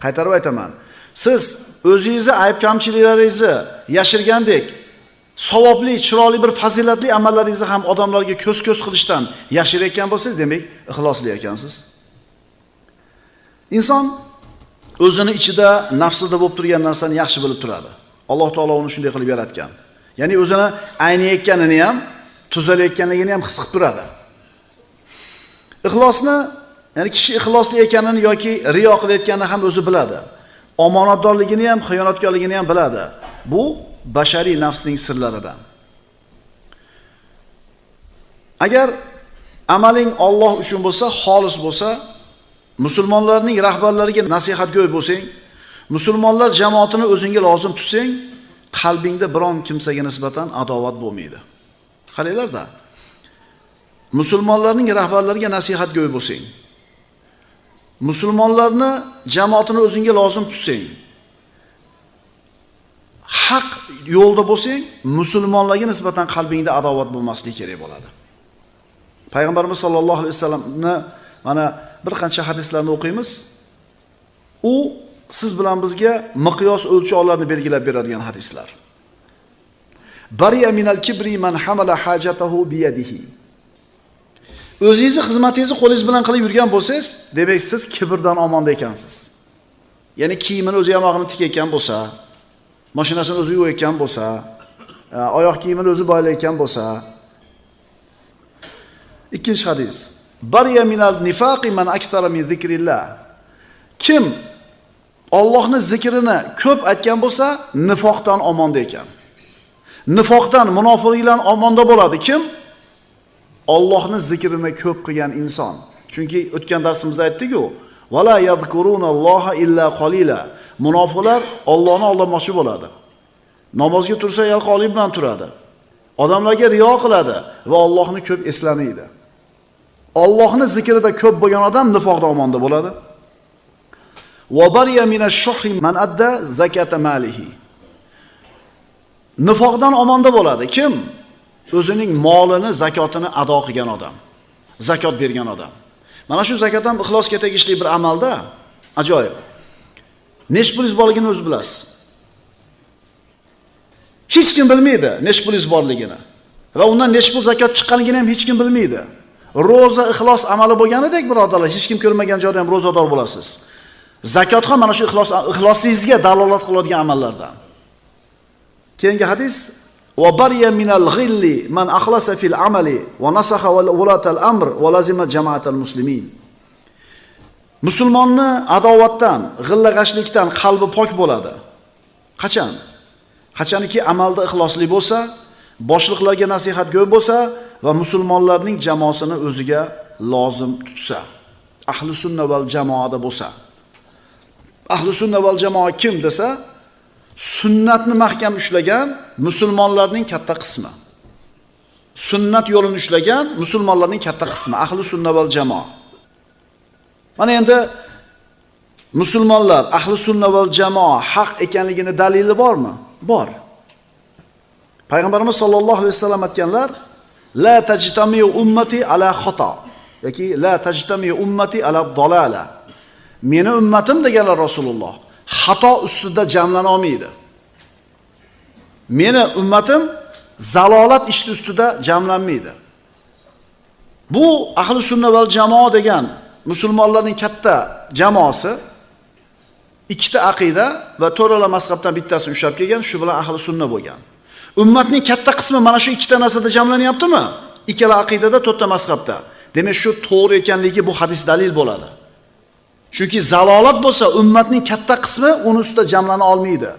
Qaytarib aytaman. Siz o'zingizni ayb kamchiliklaringizni yashirgandek, savobli, chiroyli bir fazilatli amallaringizni ham odamlarga ko'z-ko'z qilishdan yashirayotgan bo'lsangiz, demak, ixlosli ekansiz. Inson o'zini ichida, nafsida bo'lib turgan narsani yaxshi bilib turadi. Alloh taolo uni shunday qilib yaratgan. Ya'ni o'zini aynayotganini ham, tuzalayotganligini ham his qilib turadi. Ixlosni, ya'ni kishi ixlosli ekanini yoki riyo qilayotganini ham o'zi biladi. Omonatdorligini ham, xiyonatkorligini ham biladi. Bu bashariy nafsning sirlaridan. Agar amaling Alloh uchun bo'lsa, xolis bo'lsa, musulmonlarning rahbarlariga nasihatgo'y bo'lsang, musulmonlar jamoatini o'zingga lozim tutsang, qalbingda biron kimsaga nisbatan adovat bo'lmaydi. Qaranglar-da. Musulmonlarning rahbarlariga nasihatgo'y bo'lsang, musulmonlarni jamoatini o'zingga lozim tutsang, haq yo'lda bo'lsang, musulmonlarga nisbatan qalbingda adovat bo'lmasligi kerak bo'ladi. Payg'ambarimiz sollallohu alayhi vasallamni mana bir qancha hadislarni o'qiymiz. U siz bilan bizga miqyos o'lchovlarni belgilab beradigan hadislar. Bariya minal kibri man hamala hajatahu bi yadihi. O'zingizni xizmatingizni qo'lingiz bilan qilib yurgan bo'lsangiz, demak siz kibrdan omonda ekansiz. Ya'ni kiyimini o'zi yamog'ini tikayotgan bo'lsa, mashinasini o'zi yuvayotgan bo'lsa, oyoq kiyimini o'zi boylayotgan bo'lsa. Ikkinchi hadis. Bariya minal nifaqi man akthara min zikrillah. Kim Allohning zikrini ko'p aytgan bo'lsa, nifoqdan omonda ekan. Nifoqdan, munofiqlikdan omonda bo'ladi kim? Allohning zikrini ko'p qilgan inson. Chunki o'tgan darsimizda aytdik-ku, "Vala yadhkurunalloha illa qalila." Munofiqlar Allohni aldamoqchi bo'ladi. Namozga tursa yalqonlik bilan turadi. Odamlarga riyo qiladi va Allohni ko'p eslamaydi. Allohning zikrida ko'p bo'lgan odam nifoqdan omonda bo'ladi. Va bariya minash-shuhi man adda zakata malihi. Nifoqdan omonda bo'ladi kim? O'zining molini, zakotini ado qilgan odam, zakot bergan odam. Mana shu zakot ham ixlosga tegishli bir amalda, ajoyib. Necha pulingiz borligini o'zi bilasiz. Hech kim bilmaydi necha pulingiz borligini. Va undan necha pul zakot chiqqanligini ham hech kim bilmaydi. Roza ixlos amali bo'lganidek, birodarlar, hech kim ko'rmagan joyda ham rozador bo'lasiz. Zakot ham mana shu ixlosingizga dalolat qiladigan amallardan. Keyingi hadis: "Va bariya minal ghilli man akhlasa fil amali va nasaha walatal amr va lazima jama'atal muslimin." Musulmonni adovatdan, g'illag'ashlikdan qalbi pok bo'ladi. Qachon? Qachonki amalda ixlosli bo'lsa, boshliqlarga nasihatgo'y bo'lsa va musulmonlarning jamoasini o'ziga lozim tutsa. Ahli sunna val jamoada bo'lsa. Ahli sunna val jamoa kim desa, sunnatni mahkam ushlagan musulmonlarning katta qismi. Sunnat yo'lini ushlagan musulmonlarning katta qismi ahli sunna val jamoa. Mana endi musulmonlar ahli sunna val jamoa haq ekanligini dalili bormi? Bor. Payg'ambarimiz sollallohu alayhi vasallam aytganlar: "La tajtamiu ummati ala xato" yoki "La tajtamiu ummati ala dalala." Meni ummatim deganlar Rasululloh xato ustida jamlana olmaydi. Meni ummatim zalolat ishi ustida jamlanmaydi. Bu ahli sunna val jamoa degan musulmonlarning katta jamoasi ikkita aqida va to'rala mazhabdan bittasini ushlab kelgan, shu bilan ahli sunna bo'lgan. Ummatning katta qismi mana shu ikkita narsada jamlanyaptimi? Ikkala aqidada, to'rtta mazhabda. Demak, shu to'g'ri ekanligi bu hadis dalil bo'ladi. Chunki zalolat bo'lsa, ummatning katta qismi uni ustida jamlana olmaydi.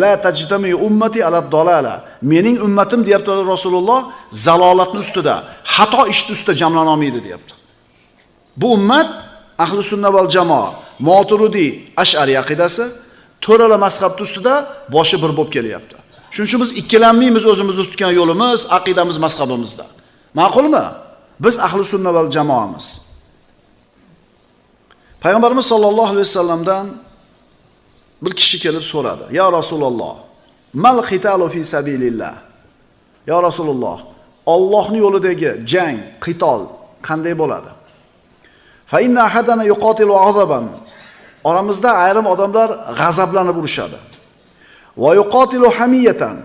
La tajtami ummati ala dalala. Mening ummatim deyapti Rasululloh, zalolatning ustida, xato ish ustida jamlana olmaydi deyapti. Bu ummat ahli sunna val jamoa. Maturidi, Ash'ari aqidasi to'rala mazhabning ustida boshi bir bo'lib kelyapti. Shuning uchun biz ikkilanmaymiz o'zimizni tutgan yo'limiz, aqidamiz, mazhabimizda. Ma'qulmi? Biz ahli sunna val jamoamiz. Payg'ambarimiz sollallohu alayhi vasallamdan bir kishi kelib so'radi: "Ya Rasululloh, mal qitalu fi sabilillah?" Ya Rasululloh, Allohning yo'lidagi jang, qitol qanday bo'ladi? Fa inna ahadana yuqatilu g'azaban. Oramizda ayrim odamlar g'azablanib urishadi. Va yuqatilu hamiyatan.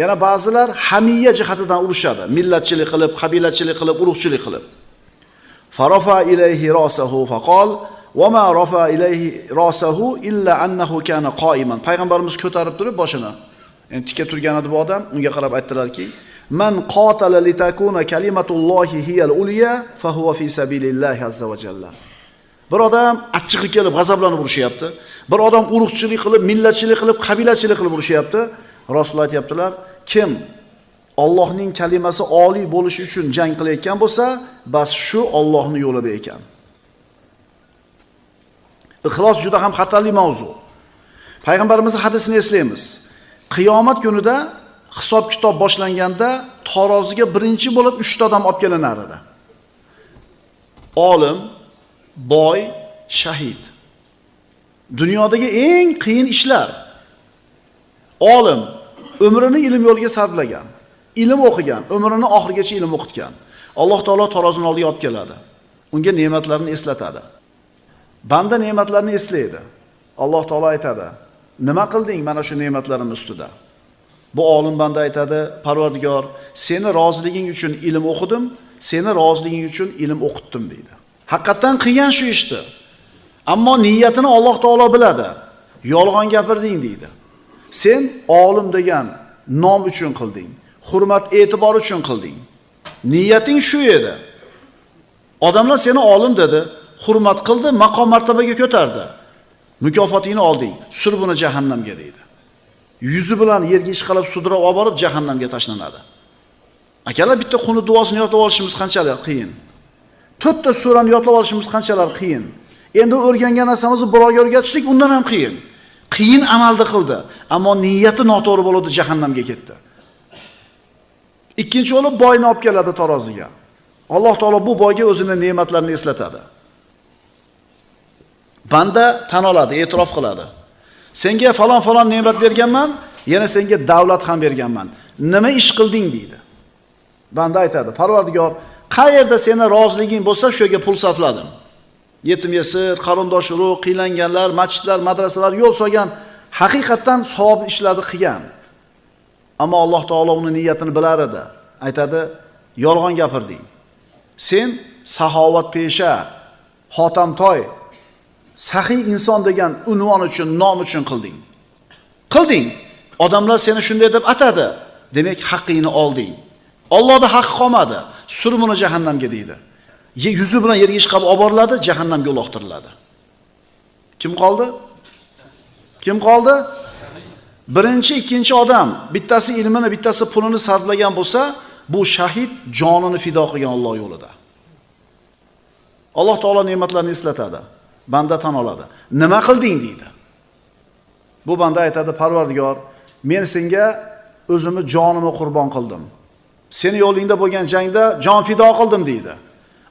Yana ba'zilar hamiya jihatidan urushadi. Millatchilik qilib, qabilachilik qilib, urug'chilik qilib. Farafa ilayhi rasahu faqal va ma rafa ilayhi rasahu illa annahu kana qoiman. Payg'ambarimiz ko'tarib turib boshini, endi tika turgan edi bu odam, unga qarab aytdilarki: "Man qatala litakuna kalimatullohi hiyal ulya fa huwa fi sabilillahi azza va jalla." Bir odam achchig'i kelib g'azablanib urushyapti. Bir odam urug'chilik qilib, millatchilik qilib, qabilachilik qilib urushyapti. Rasululloh aytibdilar: "Kim Allohning kalimasi oliy bo'lishi uchun jang qilayotgan bo'lsa, bas shu Allohning yo'lida ekan." Ixlos juda ham xatarli mavzu. Payg'ambarimizning hadisini eslaymiz. Qiyomat kunida hisob-kitob boshlanganda taroziga birinchi bo'lib 3 ta odam olib kelinar edi. Olim, boy, shahid. Dunyodagi eng qiyin ishlar. Olim umrini ilm yo'liga sarflagan, ilm o'qigan, umrini oxirigacha ilm o'qitgan. Alloh taolo tarozining oldiga olib keladi. Unga ne'matlarini eslatadi. Banda ne'matlarni eslaydi. Alloh taolo aytadi: "Nima qilding mana shu ne'matlarim ustida?" Bu olim banda aytadi: "Parvardigor, seni roziliging uchun ilm o'qidim, seni roziliging uchun ilm o'qitdim" deydi. Haqiqatan qilgan shu ishni. Ammo niyatini Alloh taolo biladi. Yolg'on gapirding deydi. Sen olim degan nom uchun qilding, hurmat, e'tibor uchun qilding. Niyating shu edi. Odamlar seni olim dedi, hurmat qildi, maqom martabaga ko'tardi. Mukofotingni olding, sur buni jahannamga deydi. Yuzi bilan yerga ishqalab sudrab olib borib jahannamga tashlanadi. Akalar, bitta qunut duosini yodlab olishimiz qanchalar qiyin. 4 ta surani yodlab olishimiz qanchalar qiyin. Endi o'rgangan narsamizni birovga o'rgatishlik undan ham qiyin. Qiyin amalda qildi, ammo niyati noto'g'ri bo'ldi, jahannamga ketdi. Ikkinchi o'lib boyni olib keladi taroziga. Alloh taolo bu boyga o'zining ne'matlarini eslatadi. Banda tan oladi, e'tirof qiladi. Senga falon ne'mat berganman, yana senga davlat ham berganman. Nima ish qilding deydi. Banda aytadi: "Parvardigor, qayerda seni roziliging bo'lsa, shu yerga pul sarfladim. Yetim yesir, qarindosh urug', qiylanganlar, masjidlar, madrasalar yo'l solgan, haqiqatan savob ishlarni qilgan." Ammo Alloh taolo uning niyatini bilar edi. Aytadi: "Yolg'on gapirding. Sen saxovat pesha, xotamtoy, saxiy inson degan unvon uchun, nom uchun qilding. Qilding. Odamlar seni shunday deb atadi. Demak, haqqingni olding. Allohda haq qolmadi. Sur buni jahannamga deydi. Yuzi bilan yerga ishqab olib boriladi, jahannamga uloqtiriladi. Kim qoldi? Kim qoldi? Birinchi, ikkinchi odam, bittasi ilmini, bittasi pulini sarflagan bo'lsa, bu shahid jonini fido qilgan Alloh yo'lida. Alloh taolo ne'matlarini eslatadi. Banda tan oladi. Nima qilding deydi. Bu banda aytadi: "Parvardigor, men senga o'zimni jonimni qurbon qildim. Seni yo'lingda bo'lgan jangda jon fido qildim" deydi.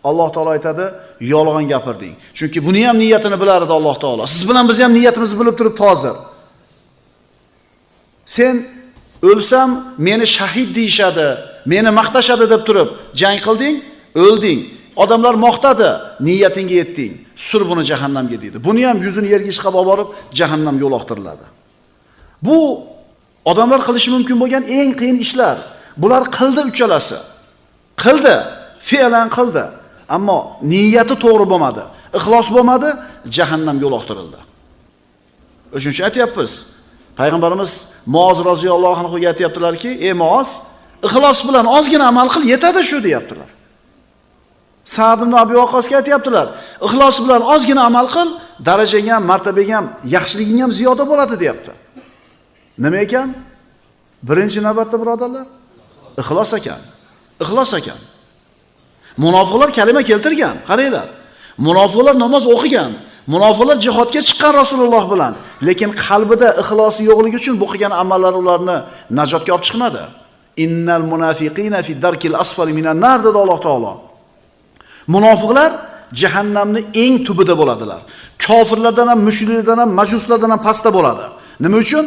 Alloh taolo aytadi: "Yolg'on gapirding." Chunki buni ham niyatini bilar edi Alloh taolo. Siz bilan biz ham niyatimizni bilib turibdi hozir. Sen o'lsam meni shahid deyshadi, meni maqtashadi deb turib jang qilding, o'lding. Odamlar maqtadi, niyatingga yetding. Sur buni jahannamga deydi. Buni ham yuzini yerga ishqab olib borib jahannamga uloqtiriladi. Bu odamlar qilishi mumkin bo'lgan eng qiyin ishlar. Bular qildi uchalasi. Qildi, fe'lan qildi. Ammo niyati to'g'ri bo'lmadi, ixlos bo'lmadi, jahannamga uloqtirildi. O'shuning uchun aytyapmiz. Payg'ambarimiz Muoz roziyallohu anhuga aytibdilarki: "Ey Muoz, ixlos bilan ozgina amal qil, yetadi shu" deyaptilar. Sa'd ibn Abi Waqqosga aytibdilar: "Ixlos bilan ozgina amal qil, darajang ham, martabang ham, yaxshiliging ham ziyoda bo'ladi" deyapti. Nima ekan? Birinchi navbatda birodarlar, ixlos ekan. Ixlos ekan. Munofiqlar kalima keltirgan, qaranglar. Munofiqlar namoz o'qigan, Munofiqlar jihodga chiqqan Rasululloh bilan, lekin qalbida ixlosi yo'qligi uchun bu qilgan amallari ularni najotga olib chiqmadi. Innal munafiqina fi darkil asfali minan nar dedi Alloh taolo. Munofiqlar jahannamning eng tubida bo'ladilar. Kofirlardan ham, mushriklardan ham, majuslardan ham pastda bo'ladi. Nima uchun?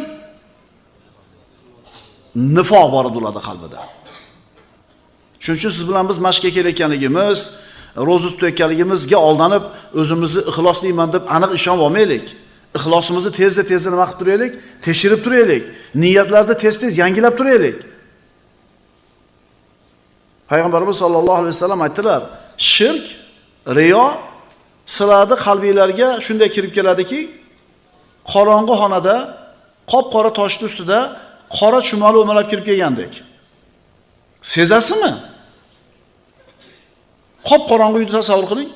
Nifoq bor edi ularning qalbida. Shuning uchun siz bilan biz mashqqa kelayotganligimiz, ro'za tutayotganligimizga aldanib, o'zimizni ixlosliman deb aniq ishonib olmaylik. Ixlosimizni tezda nima qilib turaylik? Tekshirib turaylik. Niyatlarni tez yangilab turaylik. Payg'ambarimiz sollallohu alayhi vasallam aytdilar, shirk, riyo sizlarning qalbingizlarga shunday kirib keladiki, qorong'i xonada, qop-qora toshning ustida qora chumoli o'malab kirib kelgandek. Sezasizmi? Qop-qorong'i uyni tasavvur qiling.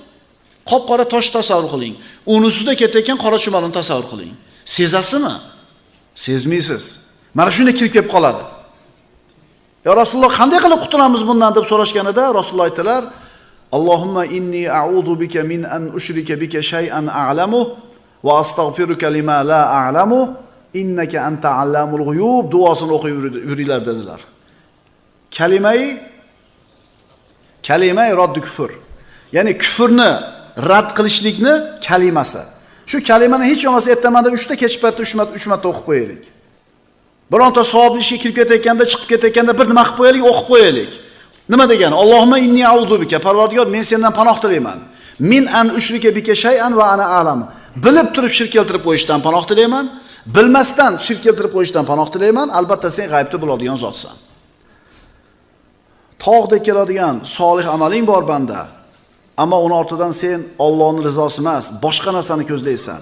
Qop-qora tosh tasavvur qiling. Uning ustida ketayotgan qora chumolni tasavvur qiling. Sezasizmi? Sezmaysiz. Mana shunday kirib qoladi. Ya Rasululloh, qanday qilib qutulamiz bundan deb so'rashganida Rasululloh aytdilar, Allohumma inni a'udhu bika min an ushrika bika shay'an a'lamu va astaghfiruka lima la a'lamu innaka anta allamul g'uyub duosini o'qib yuringlar dedilar. Kalimai raddu kufr. Ya'ni kufrni rad qilishlikni kalimasi. Shu kalimani hech bo'lmasa ertamanda 3 ta kechpatda 3 marta o'qib qo'yaylik. Bironta savobli ishga kirib ketayotganda, chiqib ketayotganda bir nima qilib qo'yaylik, o'qib qo'yaylik. Nima degani? Allohumma inni a'udhu bika, Parvardigor, men sendan panoh tilayman. Min an ushrika bika shay'an va ana a'lamu. Bilib turib shirk keltirib qo'yishdan panoh tilayman. Bilmasdan shirk keltirib qo'yishdan panoh tilayman. Albatta sen g'aybda bo'ladigan zotsan. Tog'dek keladigan solih amaling bor banda. Ammo uni ortidan sen Allohning rizosi emas, boshqa narsani ko'zlaysan.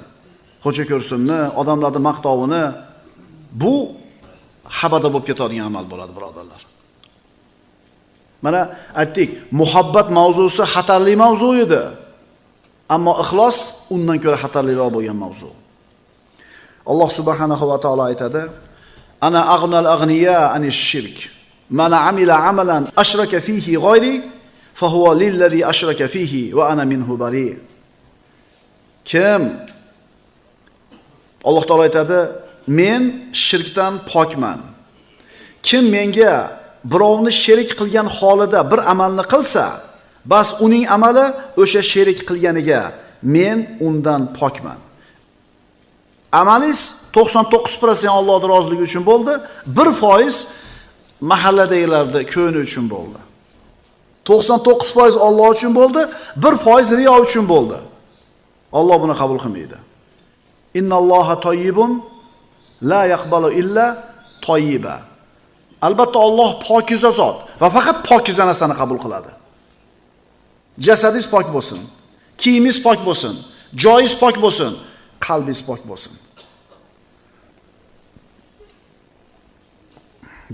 Xo'ja ko'rsinni, odamlarning maqtovini, bu habada bo'lib ketadigan amal bo'ladi, birodarlar. Mana aytdik, muhabbat mavzusi xatarli mavzu edi. Ammo ixlos undan ko'ra xatarliroq bo'lgan mavzu. Alloh subhanahu va taolo aytadi: "Ana aghnal aghniya anish shirk. Man amila amalan ashraka fihi g'ayri fa huwa lillazi ashraka fihi va ana minhu bari." Kim Alloh taolo aytadi, men shirkdan pokman. Kim menga birovni sherik qilgan holida bir amalni qilsa, bas uning amali o'sha sherik qilganiga, men undan pokman. Amalingiz 99% Allohning roziligi uchun bo'ldi, 1% mahalladagilarda ko'ni uchun bo'ldi. 99% Alloh uchun bo'ldi, 1% riyo uchun bo'ldi. Alloh buni qabul qilmaydi. Innalloha toyyibun la yaqbalu illa toyyiba. Albatta Alloh pokiza zot va faqat pokiza narsani qabul qiladi. Jasadingiz pok bo'lsin, kiyimingiz pok bo'lsin, joyingiz pok bo'lsin, qalbingiz pok bo'lsin.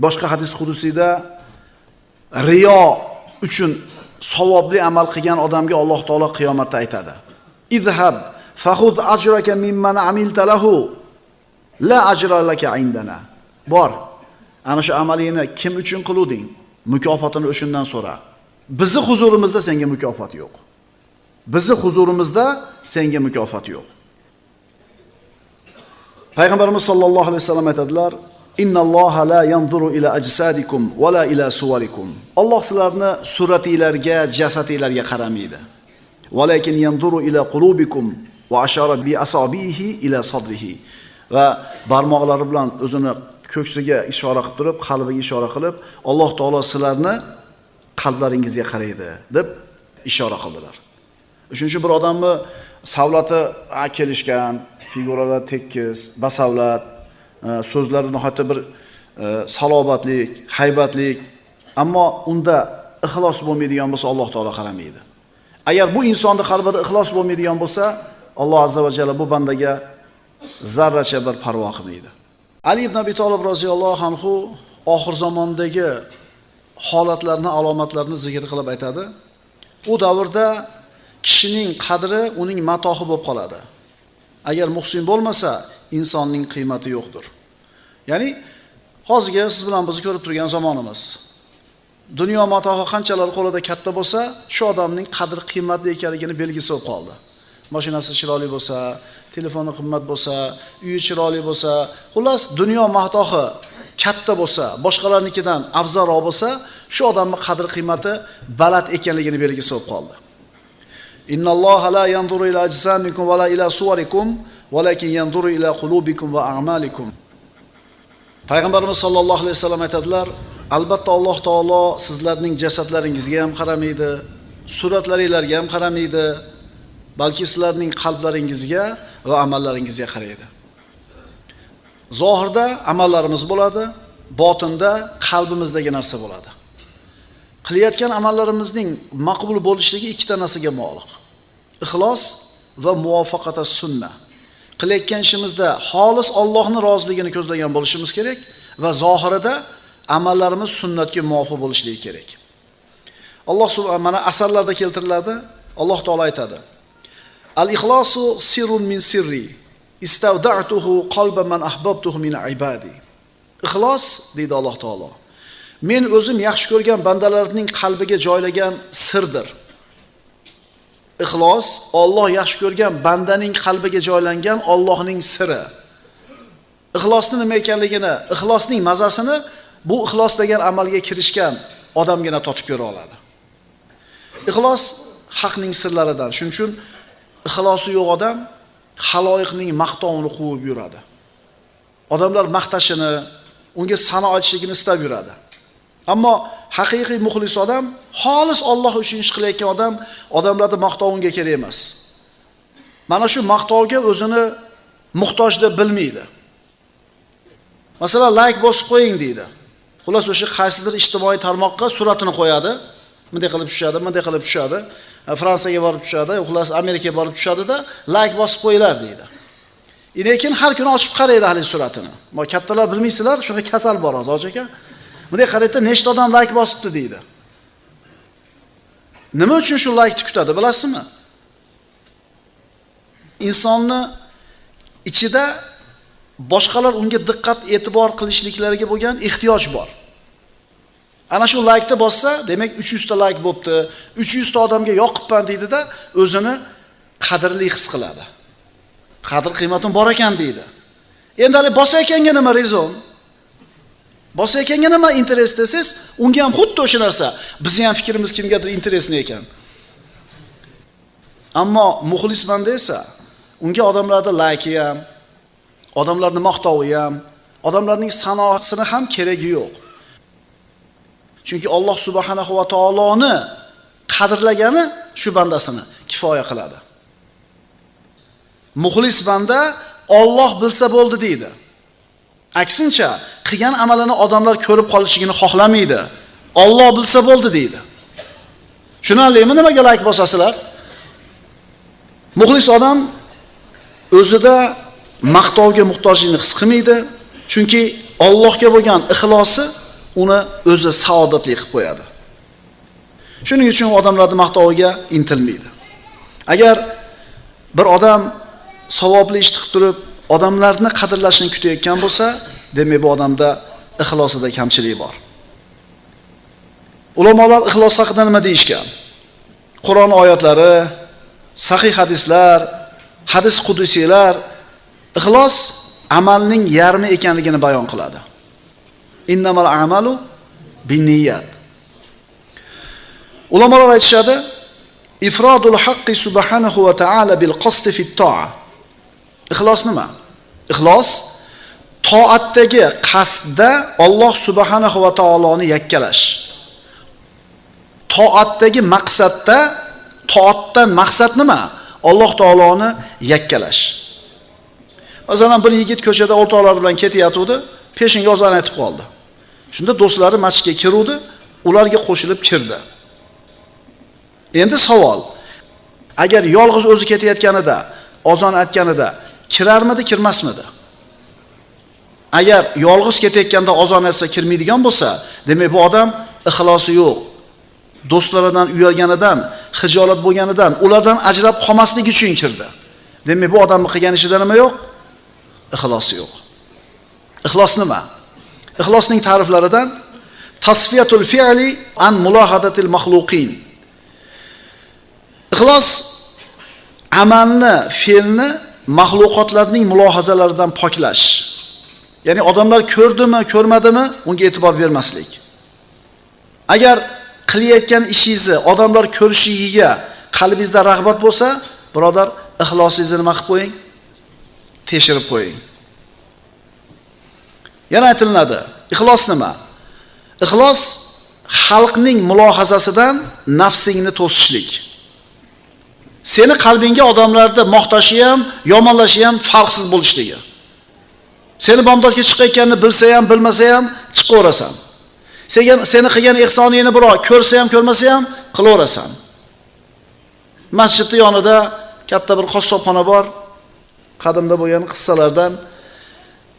Boshqa hadis qudusiyda riyo uchun savobli amal qilgan odamga Alloh taolo qiyomatda aytadi: "Izhab fakhudh ajraka mimman amilta lahu la ajra laka indana." Bor, ana shu amalingni kim uchun qiluvding? Mukofotini o'shundan so'ra. Bizni huzurimizda senga mukofot yo'q. Bizni huzurimizda senga mukofot yo'q. Payg'ambarimiz sollallohu alayhi vasallam aytadilar: "Innalloha la yanzuru ila ajsadikum va la ila suwarikum." Alloh sizlarni suratinglarga, jasadinglarga qaramaydi. Walakin yanzuru ila qulubikum va ashara bi asabihi ila sadrihi. Va barmoqlari bilan o'zini ko'ksiga ishora qilib turib, qalbiga ishora qilib, Alloh taolo sizlarni qalblaringizga qaraydi deb ishora qildilar. Shuning uchun bir odamni savlati kelishgan, figuralar tekis, basavlat, so'zlari nihoyatda bir salobatlik, haybatlik, ammo unda ixlos bo'lmaydigan bo'lsa Alloh taolo qaramaydi. Agar bu insonning qalbida ixlos bo'lmaydigan bo'lsa, Alloh azza va jalla bu bandaga zarracha bir parvo qilmaydi. Ali ibn Abi Talib roziyallohu anhu oxir zamondagi holatlarni, alomatlarni zikr qilib aytadi. U davrda kishining qadri uning matohi bo'lib qoladi. Agar muhsin bo'lmasa, insonning qiymati yo'qdir. Ya'ni hozirga siz bilan biz ko'rib turgan zamonimiz. Dunyo matohi qanchalar qo'lida katta bo'lsa, shu odamning qadr qiymati ekanligini belgisi bo'lib qoldi. mashinasi chiroyli bo'lsa, telefoni qimmat bo'lsa, uyi chiroyli bo'lsa, xullas dunyo matohi katta bo'lsa, boshqalarnikidan afzalroq bo'lsa, shu odamning qadr-qiymati baland ekanligini belgisi bo'lib qoldi. Innalloha la yanzuru ila ajsamikum va la ila suwarikum, walakin yanzuru ila qulubikum va a'malikum. Payg'ambarimiz sollallohu alayhi vasallam aytadilar, albatta Alloh taolo sizlarning jasadlaringizga ham qaramaydi, suratlaringizga ham qaramaydi, balki sizlarning qalblaringizga va amallaringizga qaraydi. Zohirda amallarimiz bo'ladi, botinda qalbimizdagi narsa bo'ladi. Qilayotgan amallarimizning maqbul bo'lishligi ikkita narsaga bog'liq. Ixlos va muvofaqatas sunnah. Qilayotgan ishimizda xolis Allohning roziligini ko'zlagan bo'lishimiz kerak va zohirida amallarimiz sunnatga muvofiq bo'lishligi kerak. Alloh subhanahu mana asarlarda keltiriladi. Alloh taolo aytadi: Al-ikhlasu sirrun min sirri, istavda'tuhu qalba man ahbabtuhu min ibadi. Ixlos deydi Alloh taolo. Men o'zim yaxshi ko'rgan bandalarning qalbiga joylagan sirdir. Ixlos Alloh yaxshi ko'rgan bandaning qalbiga joylangan Allohning siri. Ixlosning nima ekanligini, ixlosning mazasini bu ixlos degan amalga kirishgan odamgina totib ko'ra oladi. Ixlos haqning sirlaridan. Shuning uchun ixlosi yo'q odam xaloyiqning maqtovini quvib yuradi. Odamlar maqtashini, unga sano aytishligini istab yuradi. Ammo haqiqiy muxlis odam, xolis Alloh uchun ish qilayotgan odam, odamlarning maqtoviga kerak emas. Mana shu maqtovga o'zini muhtoj deb bilmaydi. Masalan, like bosib qo'ying deydi. Xullas o'sha qaysidir ijtimoiy tarmoqqa suratini qo'yadi. Bunday qilib tushadi, bunday qilib tushadi. Fransiyaga borib tushadi, xullas Amerikaga borib tushadi-da, like bosib qo'yinglar deydi. Lekin har kuni ochib qaraydi hali suratini. Mo kattalar bilmaysizlar, shunga kasal bor hozir aka. Bunday qarayda nechta odam like bosibdi deydi. Nima uchun shu like kutadi, bilasizmi? Insonni ichida boshqalar unga diqqat e'tibor qilishliklariga bo'lgan ehtiyoj bor. Ana shu like'ni bossa, demak 300 ta like bo'pti, 300 ta odamga yoqibman deydi-da, o'zini qadrli his qiladi. Qadr qiymatim bor ekan deydi. Endi hali bosa ekanga nima rezon? Bosa ekanga nima interes desiz, unga ham xuddi o'sha narsa. Bizning ham fikrimiz kimgadir interesli ekan. Ammo muxlisman desa, unga odamlarning like ham, odamlarning maqtovi ham, odamlarning sanoatini ham keragi yo'q. Chunki Alloh subhanahu va taoloni qadrlagani shu bandasini kifoya qiladi. Muxlis banda Alloh bilsa bo'ldi deydi. Aksincha, qilgan amalini odamlar ko'rib qolishligini xohlamaydi. Alloh bilsa bo'ldi deydi. Tushunarlimi nimaga like bosasizlar? Muxlis odam o'zida maqtovga muhtojligini his qilmaydi, chunki Allohga bo'lgan ixlosi uni o'zi saodatli qilib qo'yadi. Shuning uchun odamlarning maqtoviga intilmaydi. Agar bir odam savobli ish qilib turib, odamlarni qadrlashini kutayotgan bo'lsa, demak bu odamda ixlosida kamchilik bor. Ulamolar ixlos haqida nima deyishgan? Qur'on oyatlari, sahih hadislar, hadis qudusiylar ixlos amalning yarmi ekanligini bayon qiladi. Innamal a'malu binniyat. Ulamolar aytishadi, ifrodul haqqi subhanahu va ta'ala bil qasd fi at-ta'a. Ixlos nima? Ixlos toatdagi qasdda Alloh subhanahu va taoloni yakkalash. Toatdagi maqsadda, toatdan maqsad nima? Alloh taoloni yakkalash. Masalan, bir yigit ko'chada o'rtoqlari bilan ketayotdi, peshinga azon aytib qoldi. Shunda do'stlari masjidga kiruvdi, ularga qo'shilib kirdi. Endi savol: agar yolg'iz o'zi ketayotganida, azon aytganida kirarmidi, kirmasmidi? Agar yolg'iz ketayotganda azon aytsa kirmaydigan bo'lsa, demak bu odam ixlosi yo'q. Do'stlaridan uyalganidan, xijolat bo'lganidan, ulardan ajrab qolmasligi uchun kirdi. Demak bu odamning qilgan ishida nima yo'q? Ixlosi yo'q. Ixlos nima? Ixlosning ta'riflaridan tasfiyatul fi'li an mulohadatil makhluqin. Ixlos amalni, fe'lni mahluqotlarning mulohazalaridan poklash. Ya'ni odamlar ko'rdimi, ko'rmadimi, unga e'tibor bermaslik. Agar qilayotgan ishingizni odamlar ko'rishiga qalbingizda rag'bat bo'lsa, birodar, ixlosingizni nima qilib qo'ying? Tekshirib qo'ying. Yana aytiladi, ixlos nima? Ixlos xalqning mulohazasidan nafsingni to'sishlik. Seni qalbingga odamlarni maqtashi ham, yomonlashi ham farqsiz bo'lishligi. Seni bomdodga chiqayotganini bilsa ham, bilmasa ham chiqaverasan. Seni qilgan ihsoningni birov ko'rsa ham, ko'rmasa ham qilaverasan. Masjidning yonida katta bir qassobxona bor. Qadimda bo'lgan qissalardan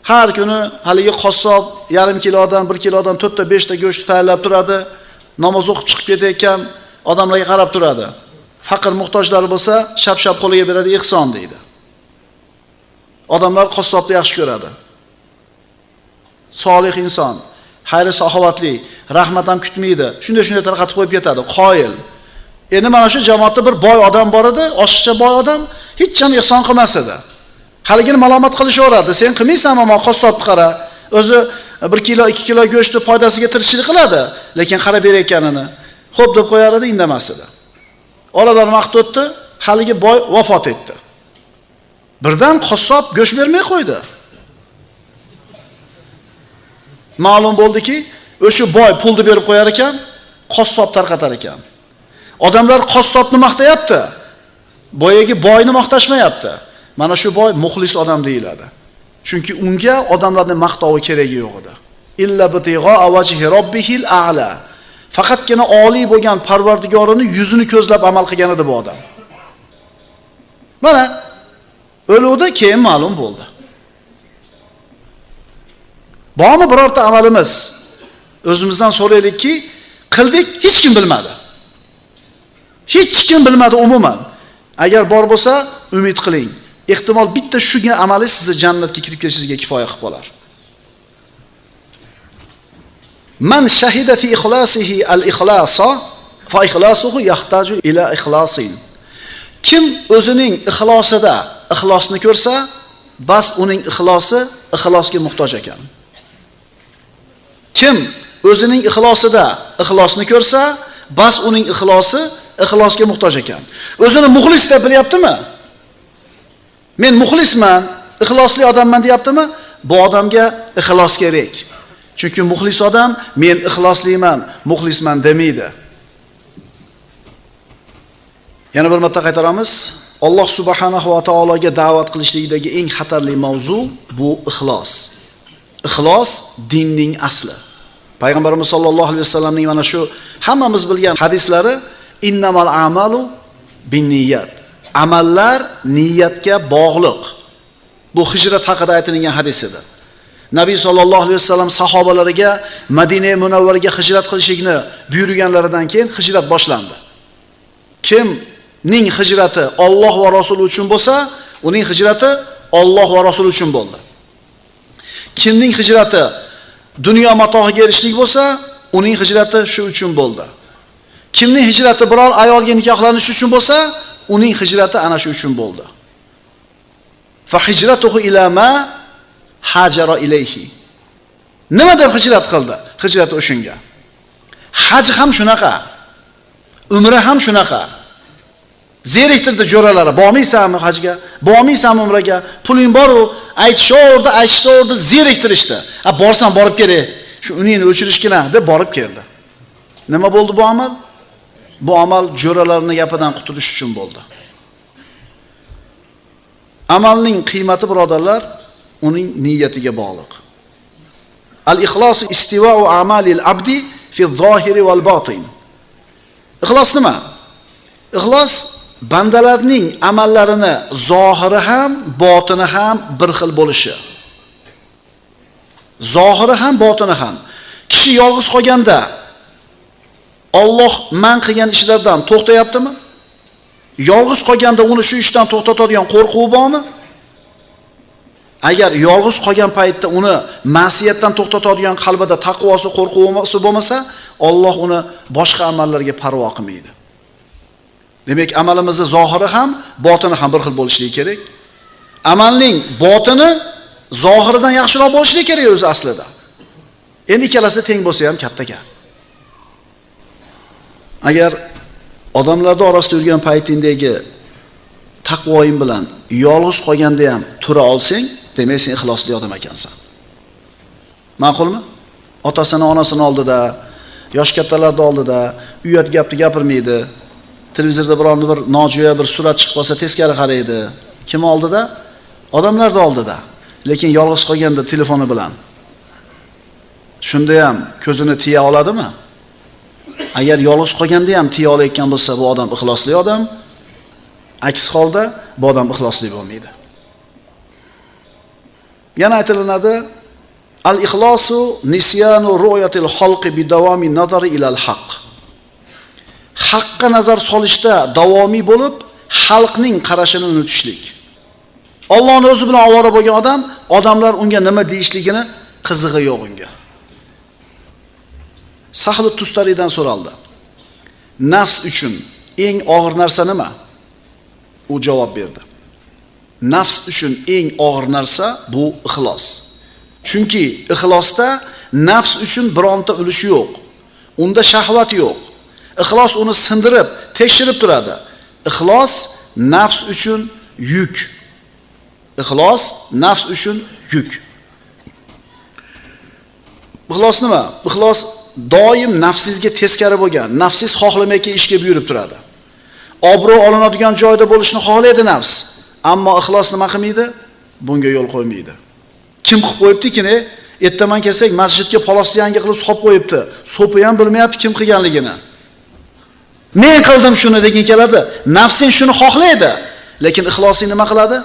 har kuni haligi qassob yarim kilodan, 1 kilodan 4 ta 5 ta go'sht tayyorlab turadi. Namoz o'qib chiqib ketayotgan odamlarga qarab turadi. Faqir muhtojlar bo'lsa, shap-shap qo'liga beradi, ihson deydi. Odamlar qassobni yaxshi ko'radi. Solih inson, xayri saxovatli, rahmat ham kutmaydi. Shunday tarqatib qo'yib ketadi, qoyil. Endi mana shu jamoatda bir boy odam bor edi, oshiqcha boy odam, hech ham ihson qilmas edi. Haligini malomat qilishaveradi. Sen qilmaysan, ammo qassobni qara. O'zi 1 kilo, 2 kilo go'shtni foydasiga tirishchilik qiladi, lekin qarab berayotganini xo'p deb qo'yar edi, indamas edi. Oradan vaqt o'tdi, haligi boy vafot etdi. Birdan qassob go'sht bermay qo'ydi. Ma'lum bo'ldiki, o'sha boy pulni berib qo'yar ekan, qassob tarqatar ekan. Odamlar qassobni maqtayapti. Boyagi boyni maqtashmayapti. Mana shu boy muxlis odam deyiladi. Chunki unga odamlarning maqtovi keragi yo'q edi. Illa bitigha awajhi robbihil a'la. Faqatgina oliy bo'lgan Parvardigorini yuzini ko'zlab amal qilgan edi bu odam. Mana o'luvdi, keyin ma'lum bo'ldi. Bormi birorta amalimiz? O'zimizdan so'raylikki, qildik, hech kim bilmadi. Hech kim bilmadi umuman. Agar bor bo'lsa, umid qiling. Ehtimol bitta shugina amali sizni jannatga kirib ketishingizga kifoya qilib qolar. Man shahida fi ikhlasihi al-ikhlasa fa ikhlasuhu yahtaju ila ikhlasin. Kim o'zining ixlosida ixlosni ko'rsa, bas uning ixlosi ixlosga muhtoj ekan. Kim o'zining ixlosida ixlosni ko'rsa, bas uning ixlosi ixlosga muhtoj ekan. O'zini muxlis deb bilyaptimi? Men muxlisman, ixlosli odamman deyaptimi? Bu odamga ixlos kerak. Chunki muxlis odam men ixlosliman, muxlisman demaydi. Yana bir marta qaytaramiz. Alloh subhanahu va taologa da'vat qilishlikdagi eng xatarli mavzu bu ixlos. Ixlos dinning asli. Payg'ambarimiz sollallohu alayhi vasallamning mana shu hammamiz bilgan hadislari innamal a'malu binniyat. Amallar niyatga bog'liq. Bu hijrat haqida aytilgan hadis edi. Nabiy sollallohu alayhi vasallam sahobalariga Madina Munavvaraga hijrat qilishlikni buyurganlaridan keyin hijrat boshlandi. Kimning hijrati Alloh va Rasul uchun bo'lsa, uning hijrati Alloh va Rasul uchun bo'ldi. Kimning hijrati dunyo matohiga erishishlik bo'lsa, uning hijrati shu uchun bo'ldi. Kimning hijrati biror ayolga nikohlanish uchun bo'lsa, uning hijrati ana shu uchun bo'ldi. Fa hijratuhu ila ma hajara ilayhi. Nima deb hijrat qildi? Hijrati o'shunga. Haj ham shunaqa. Umra ham shunaqa. Zeriktirdi jo'ralari. Bormaysanmi hajga? Bormaysanmi umraga? Puling bor-u, aytishaverdi, zeriktirishdi. Borsam borib kerak. Shu uningni o'chirishgina deb borib keldi. Nima bo'ldi bu amal? Bu amal jo'ralarning gapidan qutulish uchun bo'ldi. Amalning qiymati birodarlar uning niyatiga bog'liq. Al-ixlos istiwa'u a'malil abdi fi az-zohiri wal batin. Ixlos nima? Ixlos bandalarning amallarini zohiri ham, botini ham bir xil bo'lishi. Zohiri ham, botini ham. Kishi yolg'iz qolganda Alloh man qilgan ishlardan to'xtayaptimi? Yolg'iz qolganda uni shu ishdan to'xtatadigan qo'rquvi bormi? Agar yolg'iz qolgan paytda uni ma'siyatdan to'xtatadigan qalbida taqvosi, qo'rquvi bo'lmasa, Alloh uni boshqa amallarga parvo qilmaydi. Demak, amalimizni zohiri ham, botini ham bir xil bo'lishi kerak. Amalning botini zohiridan yaxshiroq bo'lishi kerak o'zi aslida. Endi ikkalasi teng bo'lsa ham katta gap. Agar odamlarning orasida yurgan paytingdagi taqvoying bilan yolg'iz qolganda ham tura olsang, demak sen ixlosli odam ekansan. Ma'qulmi? Otasini, onasini oldida, yosh kattalarning oldida uyat gapni gapirmaydi. Televizorda birovni bir nojo'ya bir surat chiqib qolsa teskari qaraydi. Kim oldida? Odamlarning oldida. Lekin yolg'iz qolganda telefoni bilan shunda ham ko'zini tiya oladimi? Agar yolg'iz qolganda ham tiya olayotgan bo'lsa, bu odam ixlosli odam. Aks holda bu odam ixlosli bo'lmaydi. Yana aytilinadi: al-ixlosu nisyanu ru'yatil xalqi bidavomi nazari ilal haqq. Haqqa nazar solishda davomiy bo'lib, xalqning qarashini unutishlik. Allohning o'zi bilan ovora bo'lgan odam, odamlar unga nima deyishligini qizig'i yo'q unga. Sahl Tustaridan so'raldi: nafs uchun eng og'ir narsa nima? U javob berdi: nafs uchun eng og'ir narsa bu ixlos. Chunki ixlosda nafs uchun bironta ulush yo'q. Unda shahvat yo'q. Ixlos uni sindirib, tekshirib turadi. Ixlos nafs uchun yuk. Ixlos nafs uchun yuk. Ixlos nima? Ixlos doim nafsizga teskari bo'lgan, nafsiz xohlamayotgan ishga buyurib turadi. Obro' olinadigan joyda bo'lishni xohlaydi nafs, ammo ixlos nima qilmaydi? Bunga yo'l qo'ymaydi. Kim qilib qo'yibdi-ki, ertaman kelsak masjidga polosni yangi qilib solib qo'yibdi. So'pi ham bilmayapti kim qilganligini. Men qildim shuni degan keladi. Nafsing shuni xohlaydi, lekin ixlosing nima qiladi?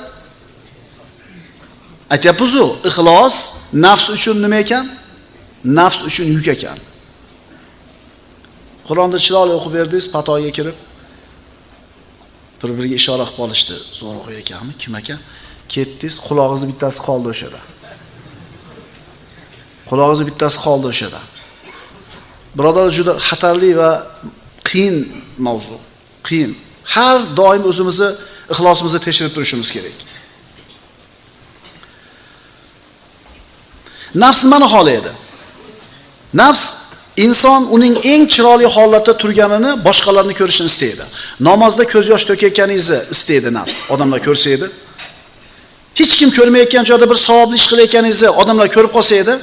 Aytyapmiz-ku, ixlos nafs uchun nima ekan? Nafs uchun yuk ekan. Qur'onda chiroyli o'qib berdingiz, patoga kirib bir-biriga ishora qilib olishdi. Zo'r o'qir ekanmi? Kim ekan? Ketdingiz, qulog'ingiz bittasi qoldi o'shada. Qulog'ingiz bittasi qoldi o'shada. Birodarlar, juda xatarli va qiyin mavzu. Qiyin. Har doim o'zimizni ixlosimizni tekshirib turishimiz kerak. Nafs mana xohlaydi. Nafs inson uning eng chiroyli holatda turganini boshqalarni ko'rishini istaydi. Namozda ko'z yosh to'kayotganingizni istaydi nafs. Odamlar ko'rsa edi. Hech kim ko'rmayotgan joyda bir savobli ish qilayotganingizni odamlar ko'rib qolsa edi.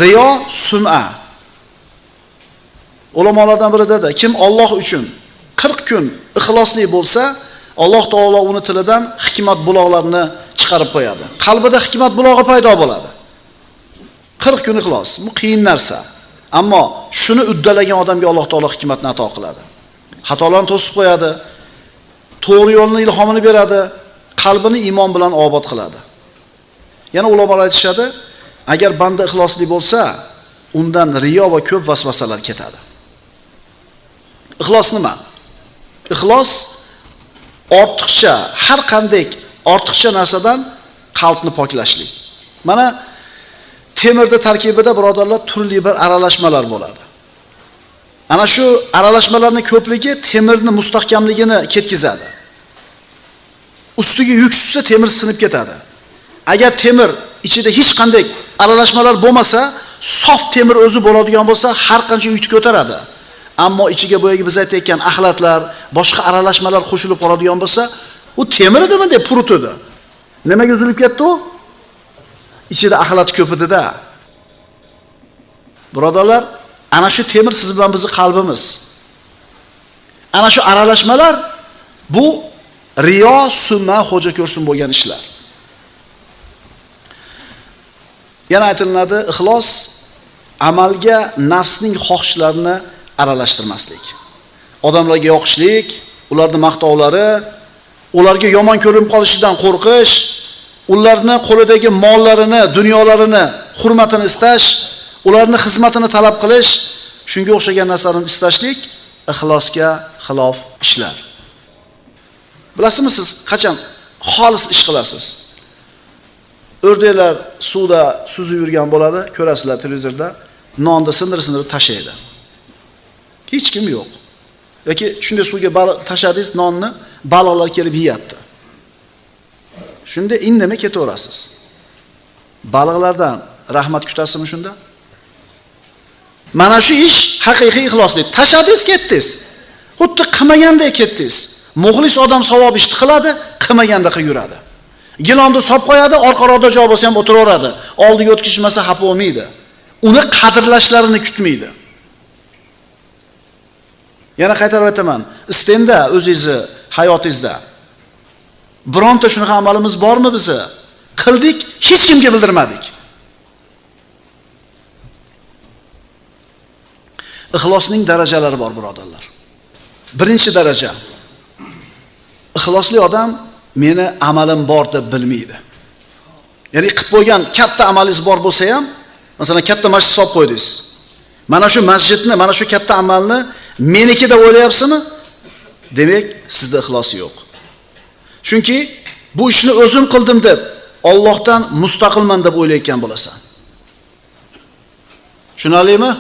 Riyo, sum'a. Ulamolardan biri dedi, kim Alloh uchun 40 kun ixlosli bo'lsa, Alloh taolo uni tilidan hikmat buloqlarini chiqarib qo'yadi. Qalbida hikmat bulog'i paydo bo'ladi. 40 kun ixlos. Bu qiyin narsa. Ammo shuni uddalagan odamga Alloh taolo hikmatni ato qiladi. Xatolarni to'sib qo'yadi. To'g'ri yo'lni ilhomini beradi. Qalbini iymon bilan obod qiladi. Yana ulamolar aytishadi, agar banda ixlosli bo'lsa, undan riyo va ko'p vasvasalar ketadi. Ixlos nima? Ixlos ortiqcha, har qanday ortiqcha narsadan qalbni poklashlik. Mana temirda tarkibida birodarlar turli bir aralashmalar bo'ladi. Ana shu aralashmalarning ko'pligi temirni mustahkamligini ketkizadi. Ustiga yuk tushsa temir sinib ketadi. Agar temir ichida hech qanday aralashmalar bo'lmasa, sof temir o'zi bo'ladigan bo'lsa, har qancha yukni ko'taradi. Ammo ichiga boyagi biz aytayotgan axlatlar, boshqa aralashmalar qo'shilib qoladigan bo'lsa, u temir edimi deb purut edi. Nimaga uzilib ketdi u? Ichida axlat ko'p edi-da. Birodarlar, ana shu temir siz bilan bizning qalbimiz. Ana shu aralashmalar bu riyo, summa, xo'ja ko'rsin bo'lgan ishlar. Yana aytilinadi, ixlos amalga nafsning xohishlarini aralashtirmaslik. Odamlarga yoqishlik, ularning maqtovlari, ularga yomon ko'rinib qolishidan qo'rqish, ularni qo'lidagi mollarini, dunyolarini, hurmatini istash, ularning xizmatini talab qilish, shunga o'xshagan narsalarni istashlik ixlosga xilof ishlar. Bilasizmi siz qachon xolis ish qilasiz? O'rdaklar suvda suzib yurgan bo'ladi, ko'rasizlar televizorda, nonni sindirib tashlaydi. Hech kim yo'q. yoki shunday suvga tashladingiz nonni, baliqlar kelib yeyapti. Shunda indamay ketaverasiz. Baliqlardan rahmat kutasizmi shunda? Mana shu ish haqiqiy ixloslik. Tashladingiz, ketdingiz. Xuddi qilmagandek ketdingiz. Muxlis odam savob ishni qiladi, qilmaganda qilib yuradi. Gilonni solib qo'yadi, orqaroqda joy bo'lsa ham o'tiraveradi. Oldiga o'tkazmasa xafa bo'lmaydi. Uni qadrlashlarini kutmaydi. Yana qaytarib aytaman, istenda o'zingizni hayotingizda bironta shunaqa amalimiz bormi bizni? Qildik, hech kimga bildirmadik. Ixlosning darajalari bor, birodarlar. Birinchi daraja. Ixlosli odam meni amalim bor deb bilmaydi. Ya'ni qilib qo'ygan katta amalingiz bor bo'lsa ham, masalan, katta masjid solib qo'ydingiz. Mana shu masjidni, mana shu katta amalni meniki deb o'ylayapsizmi? Demak, sizda ixlos yo'q. Chunki bu ishni o'zim qildim deb Allohdan mustaqilman deb o'ylayotgan bo'lasan. Tushunarlimi?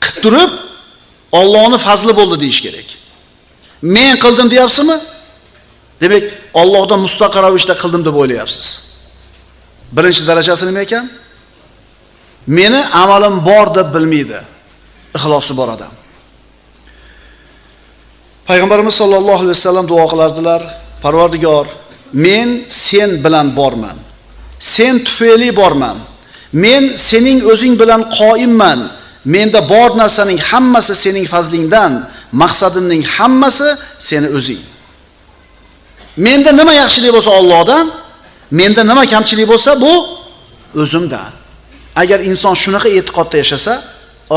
Qilib turib Allohning fazli bo'ldi deyish kerak. Men qildim deyapsizmi? Demak, Allohdan mustaqil ravishda qildim deb o'ylayapsiz. Birinchi darajasi nima ekan? Meni amalim bor deb bilmaydi. Ixlosi bor odam. Payg'ambarimiz sollallohu alayhi vasallam duo qilardilar: Parvardigor, men sen bilan borman. Sen tufayli borman. Men sening o'zing bilan qoimman. Menda bor narsaning hammasi sening fazlingdan, maqsadimning hammasi seni o'zing. Menda nima yaxshilik bo'lsa Allohdan, menda nima kamchilik bo'lsa bu o'zimdan. Agar inson shunaqa e'tiqodda yashasa,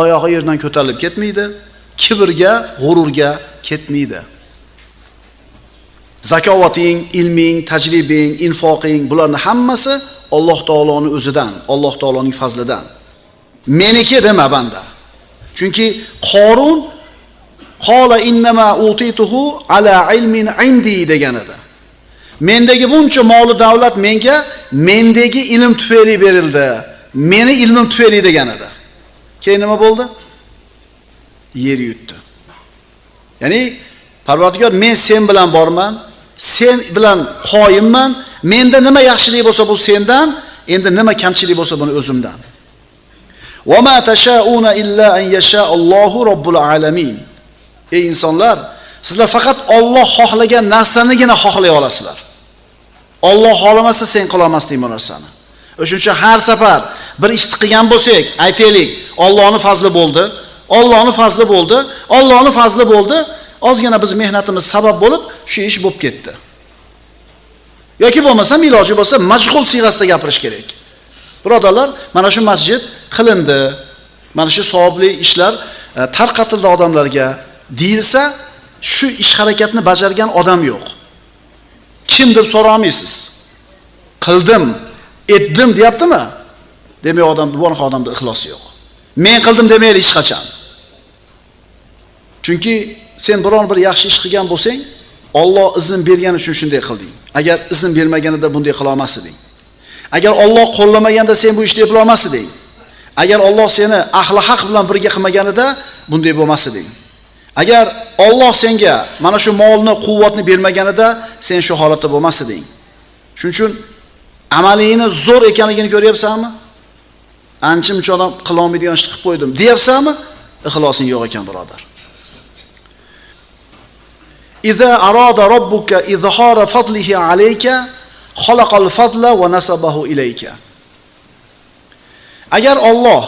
oyog'i yerdan ko'tarilib ketmaydi, kibrga, g'ururga ketmaydi. Zakovating, ilming, tajribang, infoqing, bularning hammasi Alloh taoloning o'zidan, Alloh taoloning fazlidan. Meniki dema banda. Chunki Qorun qola innama utituhu ala ilmin indi degan edi. Mendagi buncha moli davlat menga mendagi ilm tufayli berildi. Meni ilmim tufayli degan edi. Keyin nima bo'ldi? Yer yutdi. Ya'ni Parvardigor, men sen bilan borman, sen bilan qoyimman. Menda nima yaxshilik bo'lsa bu sendan, endi nima kamchilik bo'lsa buni o'zimdan. Va ma tashauna illa an yasha Allohu robbul alamin. Ey insonlar, sizlar faqat Alloh xohlagan narsanigina xohlay olasizlar. Alloh xohlamasa sen qila olmasding bu narsani. O'shuning uchun har safar bir ishni qilgan bo'lsak, aytaylik, Allohning fazli bo'ldi, Allohning fazli bo'ldi, Allohning fazli bo'ldi. Ozgina biz mehnatimiz sabab bo'lib, shu ish bo'lib ketdi. Yoki bo'lmasa, iloji bo'lsa, majhul siyg'asida gapirish kerak. Birodarlar, mana shu masjid qilindi. Mana shu savobli ishlar tarqatildi odamlarga deyilsa, shu ish harakatni bajargan odam yo'q. Kim deb so'ramaysiz. Qildim, etdim deyaptimi? Demak, bu odamda ixlos yo'q. Men qildim demaydi hech qachon. Chunki sen biron bir yaxshi ish qilgan bo'lsang, Alloh izn bergani uchun shunday qilding. Agar izn bermaganida bunday qila olmasding. Agar Alloh qo'llamaganda sen bu ishni qila olmasding. Agar Alloh seni ahli haq bilan birga qilmaganida bunday bo'lmasding. Agar Alloh senga mana shu molni, quvvatni bermaganida sen shu holatda bo'lmasding. Shuning uchun amalingni zo'r ekanligini ko'ryapsanmi? Ancha-muncha odam qila olmaydigan ishni qilib qo'ydim, deyapsanmi? Ixlosing yo'q ekan, birodar. Iza arada robbuka izhara fadlihi alayka xalaqal fadla va nasabahu ilayka. Agar Alloh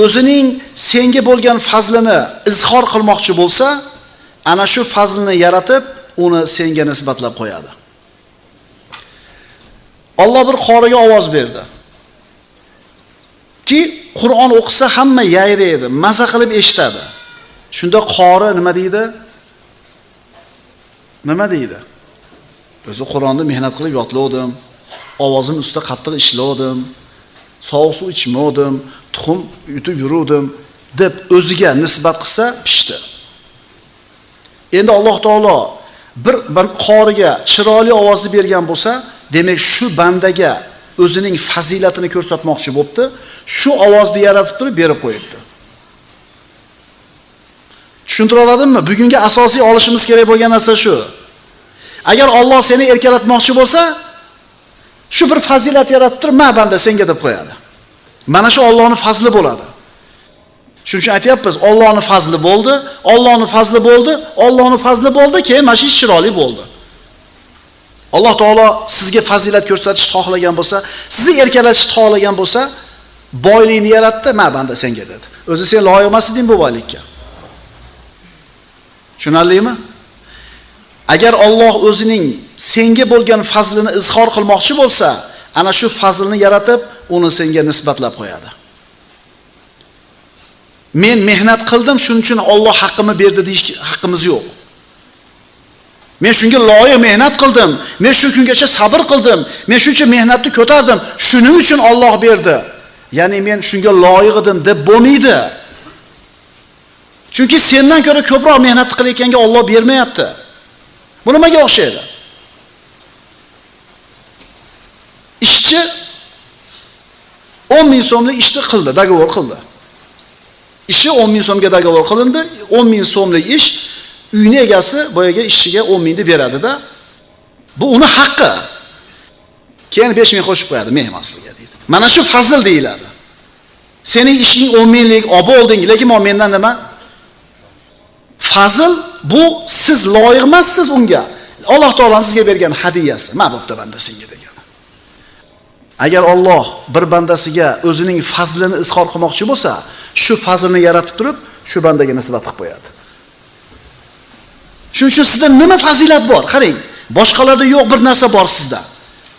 o'zining senga bo'lgan fazlini izhor qilmoqchi bo'lsa, ana shu fazlni yaratib, uni senga nisbatlab qo'yadi. Alloh bir qoriga ovoz berdi. Ki Qur'on o'qisa hamma yayraydi, maza qilib eshitadi. Shunda qori nima deydi? Nima deydi? O'zi Qur'onni mehnat qilib yodladim, ovozim ustida qattiq ishladim, sovuq suv ichmadim, tuxum yutib yuruvdim deb o'ziga nisbat qilsa pishdi. Endi Alloh taolo bir qoriga chiroyli ovozni bergan bo'lsa, demak shu bandaga o'zining fazilatini ko'rsatmoqchi bo'libdi, shu ovozni yaratib turib berib qo'yibdi. Tushuntira oladimmi? Bugungi asosiy olishimiz kerak bo'lgan narsa shu. Agar Alloh seni erkalatmoqchi bo'lsa, shu bir fazilat yaratib turib, "Ma banda senga" deb qo'yadi. Mana shu Allohning fazli bo'ladi. Shuning uchun aytayapmiz, Allohning fazli bo'ldi, Allohning fazli bo'ldi, Allohning fazli bo'ldi, keyin mana shu ish chiroyli bo'ldi. Alloh taolo sizga fazilat ko'rsatishni xohlagan bo'lsa, sizni erkalatishni xohlagan bo'lsa, boylikni yaratdi, "Ma banda senga" dedi. O'zi sen loyiq emas eding bu boylikka. Tushunarlimi? Agar Alloh o'zining senga bo'lgan fazlini izhor qilmoqchi bo'lsa, ana shu fazlni yaratib, uni senga nisbatlab qo'yadi. Men mehnat qildim, shuning uchun Alloh haqqimni berdi deyish haqqimiz yo'q. Men shunga loyiq mehnat qildim, men shu kungacha sabr qildim, men shuncha mehnatni ko'tardim, shuning uchun Alloh berdi. Ya'ni men shunga loyiq edim deb bo'lmaydi. Chunki sendan ko'ra ko'proq mehnat qilayotganga Alloh bermayapti. Bu nimaga o'xshaydi? Ishchi 10 ming so'mlik ishni qildi, dogovor qildi. Ishi 10 ming so'mga dogovor qilindi, 10 ming so'mlik ish uyning egasi boyaga ishchiga 10 mingni beradi-da. Bu uni haqqi. Keyin 5 ming qo'shib qo'yadi, "Mehmon sizga" deydi. Mana shu fazl deyiladi. Sening ishing 10 minglik olib olding, lekin mendan nima? Fazl bu siz loyiq emassiz unga. Alloh taolaning sizga bergan hadiyasi. "Ma bo'pti banda senga" degan. Agar Alloh bir bandasiga o'zining fazlini izhor qilmoqchi bo'lsa, shu fazlni yaratib turib, shu bandaga nisbat qilib qo'yadi. Shuning uchun sizda nima fazilat bor? Qarang, boshqalarda yo'q bir narsa bor sizda.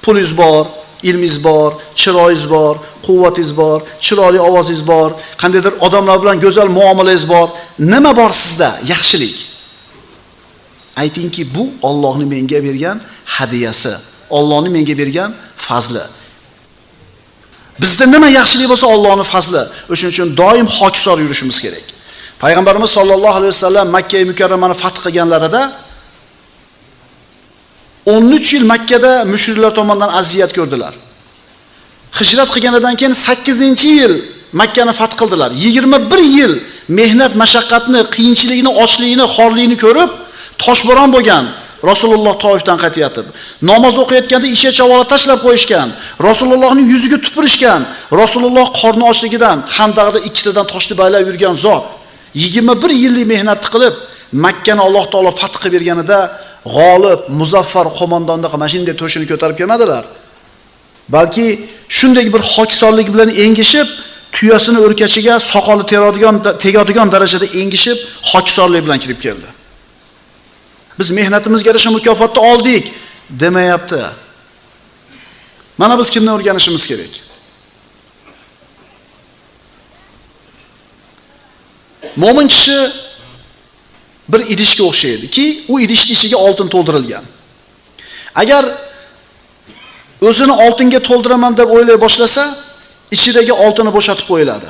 Pulingiz bor, ilmingiz bor, chiroyingiz bor, quvvatingiz bor, chiroyli ovozingiz bor, qandaydir odamlar bilan go'zal muomalangiz bor. Nima bor sizda? Yaxshilik. Aytingki, bu Allohning menga bergan hadiyasi, Allohning menga bergan fazli. Bizda nima yaxshilik bo'lsa Allohning fazli. O'shuning uchun doim hokisor yurishimiz kerak. Payg'ambarimiz sollallohu alayhi vasallam Makka mukarramani fath qilganlarida 13 yil Makkada mushriklar tomonidan aziyat ko'rdilar. Hijrat qilganidan keyin 8-yil Makkani fath qildilar. 21 yil mehnat, mashaqqatni, qiyinchilikni, ochlikni, xorlikni ko'rib, toshbo'ron bo'lgan. Rasululloh Toifdan qaytayotib, namoz o'qiyotganda isha chavola tashlab qo'yishgan. Rasulullohning yuziga tupurishgan. Rasululloh qorni ochligidan Xandaqda ikkitadan toshni baylab yurgan zot 21 yillik mehnat qilib Makkani Alloh taolo fath qilib berganida g'olib, muzaffar qo'mondonda mashinada to'shini ko'tarib kelmadilar. Balki shunday bir hokisorlik bilan engishib, tuyasini o'rkachiga soqoli tegadigan darajada engishib, hokisorlik bilan kirib keldi. Biz mehnatimizga yarasha mukofotni oldik demayapti. Mana biz kimdan o'rganishimiz kerak? Mo'min kishi bir idishga o'xshaydi-ki, u idishning ichiga oltin to'ldirilgan. Agar o'zini oltinga to'ldiraman deb o'ylay boshlasa, ichidagi oltinni bo'shatib qo'yiladi.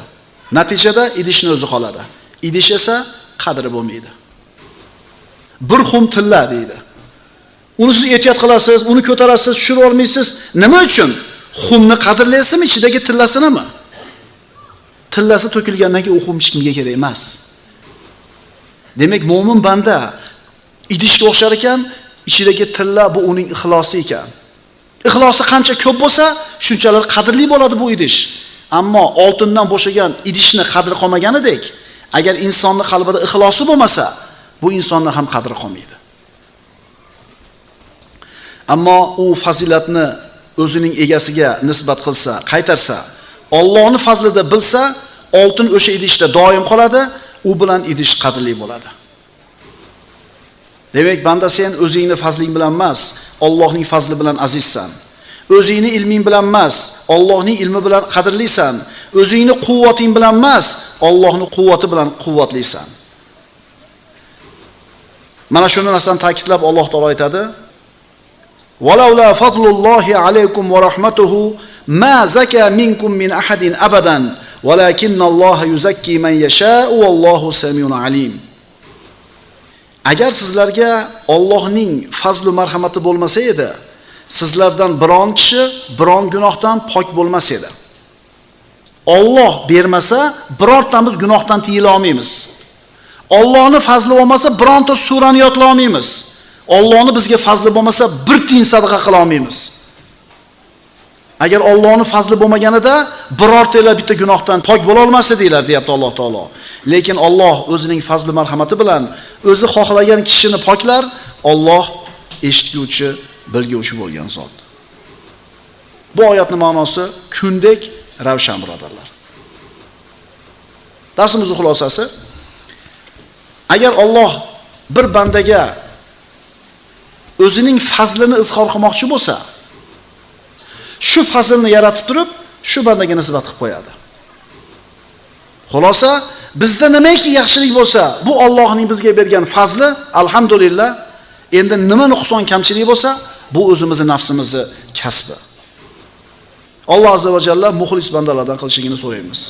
Natijada idishning o'zi qoladi. Idish esa qadri bo'lmaydi. Bir xum tilla deydi. Uni siz ehtiyot qilasiz, uni ko'tarasiz, tushirib olmaysiz. Nima uchun? Xumni qadrlaysizmi, ichidagi tillasinimi? Tillasi to'kilgandan keyin u xum hech kimga kerak emas. Demak, mo'min banda idishga o'xshar ekan, ichidagi tilla bu uning ixlosi ekan. Ixlosi qancha ko'p bo'lsa, shunchalar qadrli bo'ladi bu idish. Ammo oltindan bo'shagan idishni qadri qolmaganidek, agar insonning qalbida ixlosi bo'lmasa, bu insonning ham qadri qolmaydi. Ammo u fazilatni o'zining egasiga nisbat qilsa, qaytarsa, Allohning fazlida bilsa, oltin o'sha idishda doim qoladi, u bilan idish qadrli bo'ladi. Demak, banda sen o'zingning fazling bilan emas, Allohning fazli bilan azizsan. O'zingning ilming bilan emas, Allohning ilmi bilan qadrlisan. O'zingning quvvating bilan emas, Allohning quvvati bilan quvvatlisan. Mana shuni narsani ta'kidlab Alloh taolo aytadi: "Walaula fadlullohi alaykum va rahmatuhu ma zaka minkum min ahadin abadan, walakinnalloha yuzakki man yasha'u wallohu samiun alim." Agar sizlarga Allohning fazli marhamati bo'lmasa edi, sizlardan biron kishi biron gunohdan pok bo'lmas edi. Alloh bermasa, birortamiz gunohdan tiyila olmaymiz. Allohning fazli bo'lmasa bironta surani yodlay olmaymiz. Allohning bizga fazli bo'lmasa bir tiyin sadaqa qila olmaymiz. Agar Allohning fazli bo'lmaganida birortalar bitta gunohdan pok bo'la olmas edinglar, deyapti Alloh taolo. Lekin Alloh o'zining fazli marhamati bilan o'zi xohlagan kishini poklar. Alloh eshituvchi, bilguvchi bo'lgan zot. Bu oyatning ma'nosi kundek ravshan, birodarlar. Darsimizning xulosasi: agar Alloh bir bandaga o'zining fazlini izhor qilmoqchi bo'lsa, shu fazlni yaratib turib, shu bandaga nisbat qilib qo'yadi. Xulosa, bizda nimaiki yaxshilik bo'lsa, bu Allohning bizga bergan fazli, alhamdulillah. Endi nima nuqson, kamchilik bo'lsa, bu o'zimizning nafsimizning kasbi. Alloh azza va jalla muxlis bandalardan qilishligini so'raymiz.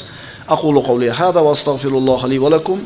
Aqulu qawli hada va astagfirulloh li va lakum.